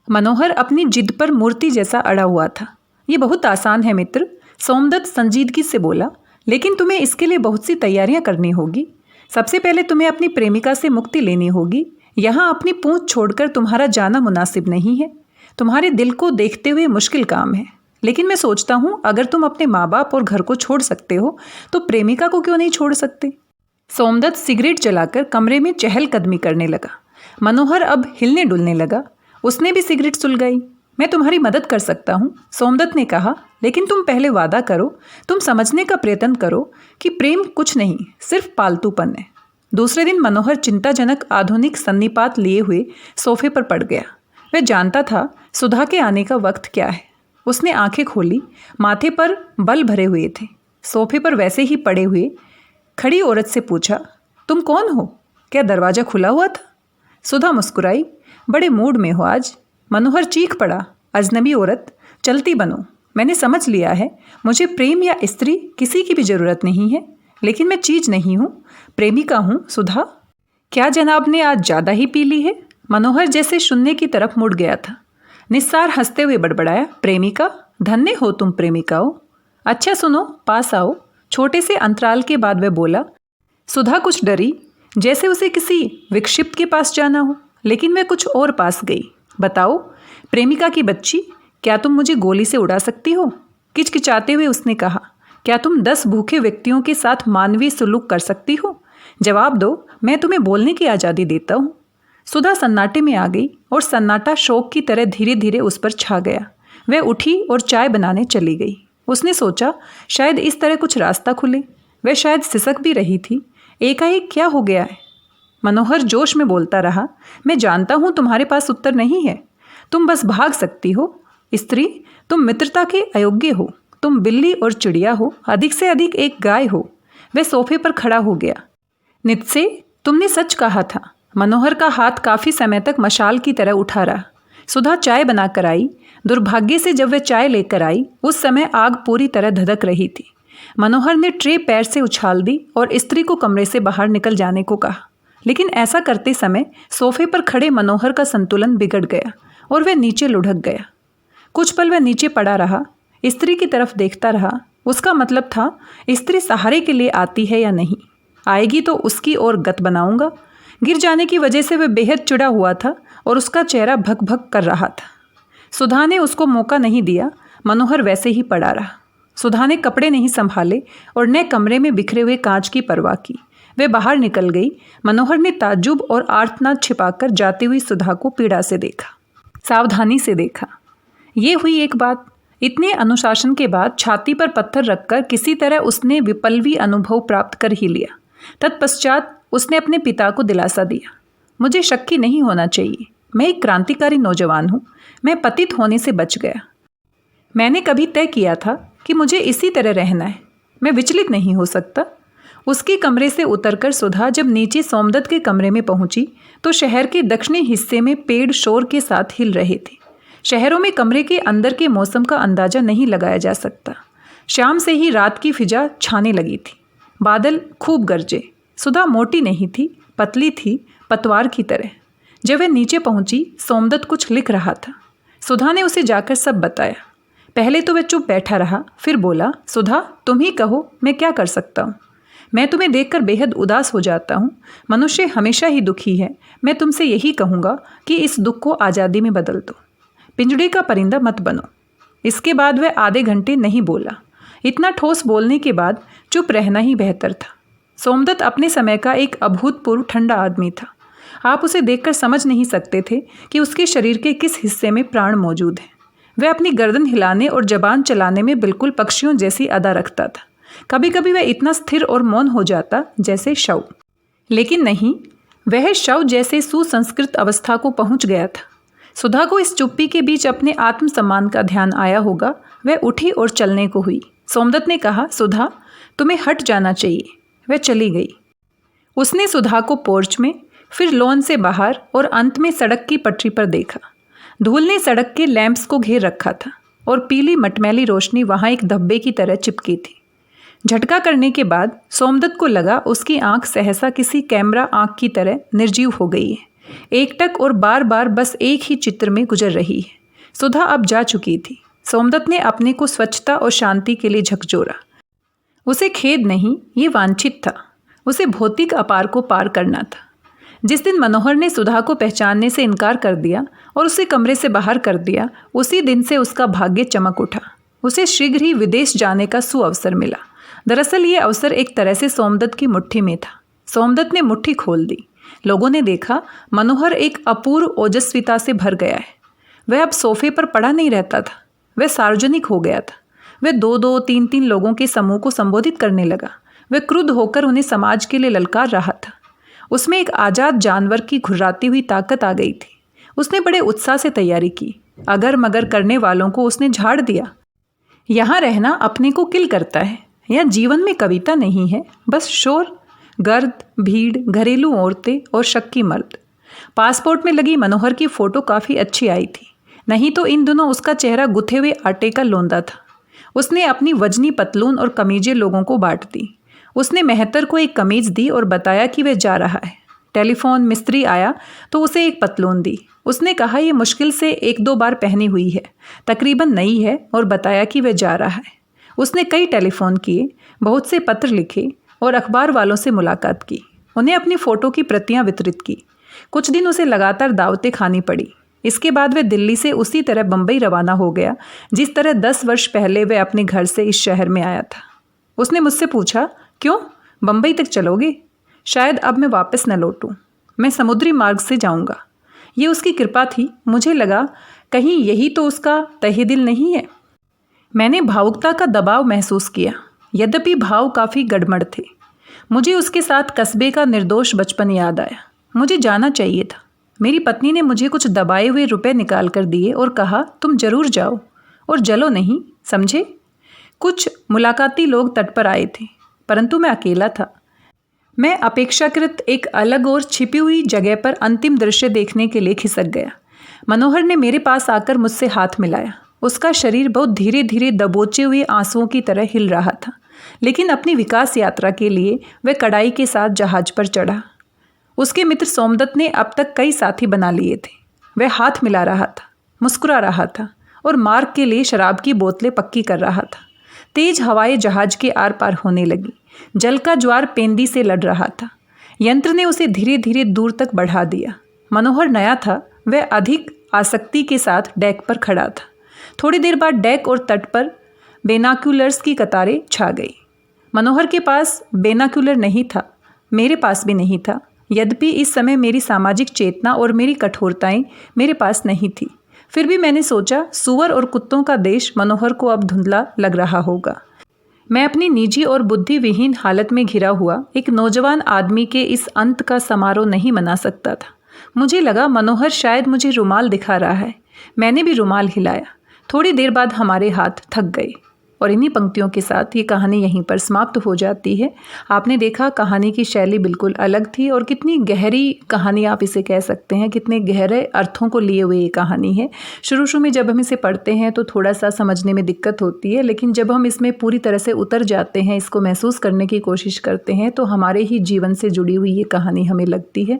मनोहर अपनी जिद पर मूर्ति जैसा अड़ा हुआ था। ये बहुत आसान है मित्र, सोमदत्त संजीदगी से बोला, लेकिन तुम्हें इसके लिए बहुत सी तैयारियां करनी होगी। सबसे पहले तुम्हें अपनी प्रेमिका से मुक्ति लेनी होगी। यहाँ अपनी पूंछ छोड़कर तुम्हारा जाना मुनासिब नहीं है। तुम्हारे दिल को देखते हुए मुश्किल काम है, लेकिन मैं सोचता हूँ अगर तुम अपने माँ बाप और घर को छोड़ सकते हो तो प्रेमिका को क्यों नहीं छोड़ सकते। सोमदत्त सिगरेट जलाकर कमरे में चहलकदमी करने लगा। मनोहर अब हिलने डुलने लगा। उसने भी सिगरेट सुलगाई। मैं तुम्हारी मदद कर सकता हूँ, सोमदत्त ने कहा, लेकिन तुम पहले वादा करो, तुम समझने का प्रयत्न करो कि प्रेम कुछ नहीं, सिर्फ पालतूपन है। दूसरे दिन मनोहर चिंताजनक आधुनिक सन्निपात लिए हुए सोफे पर पड़ गया। वह जानता था सुधा के आने का वक्त क्या है। उसने आंखें खोली, माथे पर बल भरे हुए थे। सोफे पर वैसे ही पड़े हुए खड़ी औरत से पूछा, तुम कौन हो? क्या दरवाज़ा खुला हुआ था? सुधा मुस्कुराई, बड़े मूड में हो आज। मनोहर चीख पड़ा, अजनबी औरत, चलती बनो। मैंने समझ लिया है, मुझे प्रेम या स्त्री किसी की भी ज़रूरत नहीं है, लेकिन मैं चीज़ नहीं हूँ, प्रेमिका हूँ सुधा। क्या जनाब ने आज ज़्यादा ही पी ली है? मनोहर जैसे शून्य की तरफ मुड़ गया था। निस्सार हंसते हुए बड़बड़ाया, प्रेमिका? धन्य हो तुम प्रेमिकाओ। अच्छा सुनो, पास आओ। छोटे से अंतराल के बाद वह बोला। सुधा कुछ डरी, जैसे उसे किसी विक्षिप्त के पास जाना हो, लेकिन वह कुछ और पास गई। बताओ प्रेमिका की बच्ची, क्या तुम मुझे गोली से उड़ा सकती हो? किचकिचाते हुए उसने कहा, क्या तुम 10 भूखे व्यक्तियों के साथ मानवीय सुलूक कर सकती हो? जवाब दो, मैं तुम्हें बोलने की आज़ादी देता हूँ। सुधा सन्नाटे में आ गई और सन्नाटा शोक की तरह धीरे धीरे उस पर छा गया। वह उठी और चाय बनाने चली गई। उसने सोचा शायद इस तरह कुछ रास्ता खुले। वह शायद सिसक भी रही थी। एकाएक क्या हो गया है? मनोहर जोश में बोलता रहा, मैं जानता हूँ तुम्हारे पास उत्तर नहीं है, तुम बस भाग सकती हो। स्त्री, तुम मित्रता के अयोग्य हो, तुम बिल्ली और चिड़िया हो, अधिक से अधिक एक गाय हो। वह सोफे पर खड़ा हो गया। नित्से, तुमने सच कहा था। मनोहर का हाथ काफ़ी समय तक मशाल की तरह उठा रहा। सुधा चाय बनाकर आई। दुर्भाग्य से जब वह चाय लेकर आई उस समय आग पूरी तरह धधक रही थी। मनोहर ने ट्रे पैर से उछाल दी और स्त्री को कमरे से बाहर निकल जाने को कहा, लेकिन ऐसा करते समय सोफे पर खड़े मनोहर का संतुलन बिगड़ गया और वह नीचे लुढ़क गया। कुछ पल वह नीचे पड़ा रहा, स्त्री की तरफ देखता रहा। उसका मतलब था स्त्री सहारे के लिए आती है या नहीं, आएगी तो उसकी ओर गत बनाऊंगा। गिर जाने की वजह से वह बेहद चिढ़ा हुआ था और उसका चेहरा भक भक कर रहा था। सुधा ने उसको मौका नहीं दिया। मनोहर वैसे ही पड़ा रहा। सुधा ने कपड़े नहीं संभाले और न कमरे में बिखरे हुए कांच की परवाह की। वे बाहर निकल गई। मनोहर ने ताज्जुब और आर्तनाद छिपाकर जाती हुई सुधा को पीड़ा से देखा, सावधानी से देखा। ये हुई एक बात। इतने अनुशासन के बाद छाती पर पत्थर रखकर किसी तरह उसने विपल्लवी अनुभव प्राप्त कर ही लिया। तत्पश्चात उसने अपने पिता को दिलासा दिया, मुझे शक्की नहीं होना चाहिए, मैं एक क्रांतिकारी नौजवान हूँ, मैं पतित होने से बच गया। मैंने कभी तय किया था कि मुझे इसी तरह रहना है, मैं विचलित नहीं हो सकता। उसके कमरे से उतरकर सुधा जब नीचे सोमदत्त के कमरे में पहुंची तो शहर के दक्षिणी हिस्से में पेड़ शोर के साथ हिल रहे थे। शहरों में कमरे के अंदर के मौसम का अंदाजा नहीं लगाया जा सकता। शाम से ही रात की फिजा छाने लगी थी। बादल खूब गरजे। सुधा मोटी नहीं थी, पतली थी, पतवार की तरह। जब वह नीचे पहुंची सोमदत्त कुछ लिख रहा था। सुधा ने उसे जाकर सब बताया। पहले तो वह चुप बैठा रहा, फिर बोला, सुधा तुम ही कहो, मैं क्या कर सकता हूँ? मैं तुम्हें देखकर बेहद उदास हो जाता हूँ। मनुष्य हमेशा ही दुखी है। मैं तुमसे यही कहूँगा कि इस दुख को आज़ादी में बदल दो। पिंजड़े का परिंदा मत बनो। इसके बाद वह आधे घंटे नहीं बोला। इतना ठोस बोलने के बाद चुप रहना ही बेहतर था। सोमदत्त अपने समय का एक अभूतपूर्व ठंडा आदमी था। आप उसे देखकर समझ नहीं सकते थे कि उसके शरीर के किस हिस्से में प्राण मौजूद है। वह अपनी गर्दन हिलाने और जबान चलाने में बिल्कुल पक्षियों जैसी अदा रखता था। कभी कभी वह इतना स्थिर और मौन हो जाता जैसे शव, लेकिन नहीं, वह शव जैसे सुसंस्कृत अवस्था को पहुंच गया था। सुधा को इस चुप्पी के बीच अपने आत्मसम्मान का ध्यान आया होगा। वह उठी और चलने को हुई। सोमदत्त ने कहा, सुधा तुम्हें हट जाना चाहिए। वह चली गई। उसने सुधा को पोर्च में, फिर लॉन से बाहर और अंत में सड़क की पटरी पर देखा। धूल ने सड़क के लैंप्स को घेर रखा था और पीली मटमैली रोशनी वहाँ एक धब्बे की तरह चिपकी थी। झटका करने के बाद सोमदत्त को लगा उसकी आंख सहसा किसी कैमरा आंख की तरह निर्जीव हो गई है, एकटक और बार बार बस एक ही चित्र में गुजर रही है। सुधा अब जा चुकी थी। सोमदत्त ने अपने को स्वच्छता और शांति के लिए झकझोरा। उसे खेद नहीं, ये वांछित था। उसे भौतिक अपार को पार करना था। जिस दिन मनोहर ने सुधा को पहचानने से इनकार कर दिया और उसे कमरे से बाहर कर दिया, उसी दिन से उसका भाग्य चमक उठा। उसे शीघ्र ही विदेश जाने का सुअवसर मिला। दरअसल ये अवसर एक तरह से सोमदत्त की मुट्ठी में था। सोमदत्त ने मुट्ठी खोल दी। लोगों ने देखा मनोहर एक अपूर्व ओजस्विता से भर गया है। वह अब सोफे पर पड़ा नहीं रहता था, वह सार्वजनिक हो गया था। वह 2-2, 3-3 लोगों के समूह को संबोधित करने लगा। वह क्रुद्ध होकर उन्हें समाज के लिए ललकार रहा था। उसमें एक आज़ाद जानवर की घुर्राती हुई ताकत आ गई थी। उसने बड़े उत्साह से तैयारी की। अगर मगर करने वालों को उसने झाड़ दिया। यहाँ रहना अपने को किल करता है। यह जीवन में कविता नहीं है, बस शोर, गर्द, भीड़, घरेलू औरतें और शक्की मर्द। पासपोर्ट में लगी मनोहर की फ़ोटो काफ़ी अच्छी आई थी। नहीं तो इन दिनों उसका चेहरा गुथे हुए आटे का लोंदा था। उसने अपनी वजनी पतलून और कमीजें लोगों को बांट दी। उसने मेहतर को एक कमीज दी और बताया कि वह जा रहा है। टेलीफोन मिस्त्री आया तो उसे एक पतलून दी। उसने कहा ये मुश्किल से 1-2 बार पहनी हुई है, तकरीबन नई है, और बताया कि वह जा रहा है। उसने कई टेलीफोन किए, बहुत से पत्र लिखे और अखबार वालों से मुलाकात की। उन्हें अपनी फ़ोटो की प्रतियां वितरित की। कुछ दिन उसे लगातार दावतें खानी पड़ी। इसके बाद वह दिल्ली से उसी तरह बम्बई रवाना हो गया जिस तरह 10 वर्ष पहले वह अपने घर से इस शहर में आया था। उसने मुझसे पूछा, क्यों बम्बई तक चलोगे? शायद अब मैं वापस न लौटूं। मैं समुद्री मार्ग से जाऊंगा। ये उसकी कृपा थी। मुझे लगा कहीं यही तो उसका तहे दिल नहीं है। मैंने भावुकता का दबाव महसूस किया, यद्यपि भाव काफ़ी गड़बड़ थे। मुझे उसके साथ कस्बे का निर्दोष बचपन याद आया। मुझे जाना चाहिए था। मेरी पत्नी ने मुझे कुछ दबाए हुए रुपए निकाल कर दिए और कहा, तुम जरूर जाओ और जलो नहीं, समझे? कुछ मुलाकाती लोग तट पर आए थे, परंतु मैं अकेला था। मैं अपेक्षाकृत एक अलग और छिपी हुई जगह पर अंतिम दृश्य देखने के लिए खिसक गया। मनोहर ने मेरे पास आकर मुझसे हाथ मिलाया। उसका शरीर बहुत धीरे धीरे दबोचे हुए आंसुओं की तरह हिल रहा था, लेकिन अपनी विकास यात्रा के लिए वह कड़ाई के साथ जहाज पर चढ़ा। उसके मित्र सोमदत्त ने अब तक कई साथी बना लिए थे। वह हाथ मिला रहा था, मुस्कुरा रहा था और मार्ग के लिए शराब की बोतलें पक्की कर रहा था। तेज हवाएं जहाज के आर पार होने लगी। जल का ज्वार पेंदी से लड़ रहा था। यंत्र ने उसे धीरे धीरे दूर तक बढ़ा दिया। मनोहर नया था। वह अधिक आसक्ति के साथ डेक पर खड़ा था। थोड़ी देर बाद डेक और तट पर बेनाक्यूलर्स की कतारें छा गई। मनोहर के पास बेनाक्यूलर नहीं था, मेरे पास भी नहीं था। यद्यपि इस समय मेरी सामाजिक चेतना और मेरी कठोरताएं मेरे पास नहीं थी, फिर भी मैंने सोचा सूअर और कुत्तों का देश मनोहर को अब धुंधला लग रहा होगा। मैं अपनी निजी और बुद्धि विहीन हालत में घिरा हुआ एक नौजवान आदमी के इस अंत का समारोह नहीं मना सकता था। मुझे लगा मनोहर शायद मुझे रुमाल दिखा रहा है। मैंने भी रुमाल हिलाया। थोड़ी देर बाद हमारे हाथ थक गए। और इन्हीं पंक्तियों के साथ ये कहानी यहीं पर समाप्त हो जाती है। आपने देखा कहानी की शैली बिल्कुल अलग थी और कितनी गहरी कहानी आप इसे कह सकते हैं, कितने गहरे अर्थों को लिए हुए ये कहानी है। शुरू में जब हम इसे पढ़ते हैं तो थोड़ा सा समझने में दिक्कत होती है, लेकिन जब हम इसमें पूरी तरह से उतर जाते हैं, इसको महसूस करने की कोशिश करते हैं, तो हमारे ही जीवन से जुड़ी हुई ये कहानी हमें लगती है।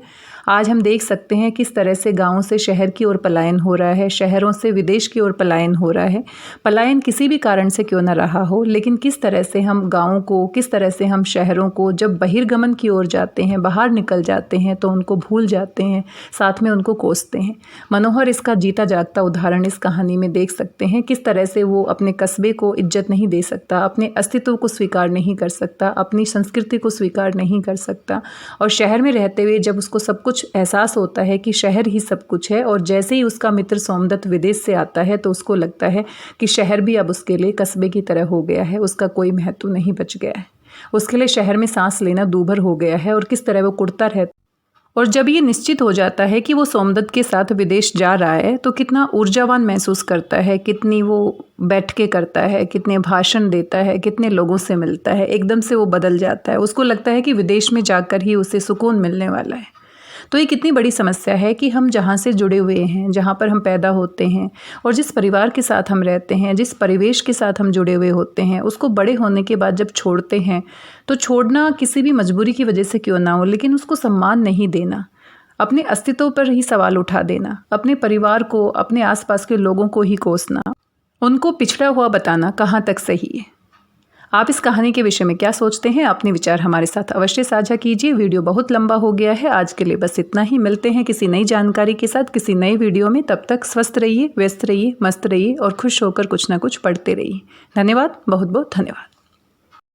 आज हम देख सकते हैं किस तरह से गाँव से शहर की ओर पलायन हो रहा है, शहरों से विदेश की ओर पलायन हो रहा है। पलायन किसी भी कारण से क्यों न रहा हो, लेकिन किस तरह से हम गाँवों को, किस तरह से हम शहरों को जब बहिर्गमन की ओर जाते हैं, बाहर निकल जाते हैं, तो उनको भूल जाते हैं, साथ में उनको कोसते हैं। मनोहर इसका जीता जागता उदाहरण इस कहानी में देख सकते हैं। किस तरह से वो अपने कस्बे को इज्जत नहीं दे सकता, अपने अस्तित्व को स्वीकार नहीं कर सकता, अपनी संस्कृति को स्वीकार नहीं कर सकता, और शहर में रहते हुए जब उसको सब कुछ एहसास होता है कि शहर ही सब कुछ है, और जैसे ही उसका मित्र सोमदत्त विदेश से आता है तो उसको लगता है कि शहर भी अब उसके लिए कस्बे की तरह हो गया है, उसका कोई महत्व नहीं बच गया है, उसके लिए शहर में सांस लेना दूभर हो गया है, और किस तरह वो कुड़ता रहता। और जब ये निश्चित हो जाता है कि वो सोमदत्त के साथ विदेश जा रहा है तो कितना ऊर्जावान महसूस करता है, कितनी वो बैठ के करता है, कितने भाषण देता है, कितने लोगों से मिलता है। एकदम से वो बदल जाता है। उसको लगता है कि विदेश में जाकर ही उसे सुकून मिलने वाला है। तो ये कितनी बड़ी समस्या है कि हम जहाँ से जुड़े हुए हैं, जहाँ पर हम पैदा होते हैं और जिस परिवार के साथ हम रहते हैं, जिस परिवेश के साथ हम जुड़े हुए होते हैं, उसको बड़े होने के बाद जब छोड़ते हैं तो छोड़ना किसी भी मजबूरी की वजह से क्यों ना हो, लेकिन उसको सम्मान नहीं देना, अपने अस्तित्व पर ही सवाल उठा देना, अपने परिवार को, अपने आसपास के लोगों को ही कोसना, उनको पिछड़ा हुआ बताना कहाँ तक सही है। आप इस कहानी के विषय में क्या सोचते हैं? अपने विचार हमारे साथ अवश्य साझा कीजिए। वीडियो बहुत लंबा हो गया है, आज के लिए बस इतना ही। मिलते हैं किसी नई जानकारी के साथ किसी नए वीडियो में। तब तक स्वस्थ रहिए, व्यस्त रहिए, मस्त रहिए और खुश होकर कुछ ना कुछ पढ़ते रहिए। धन्यवाद, बहुत बहुत धन्यवाद।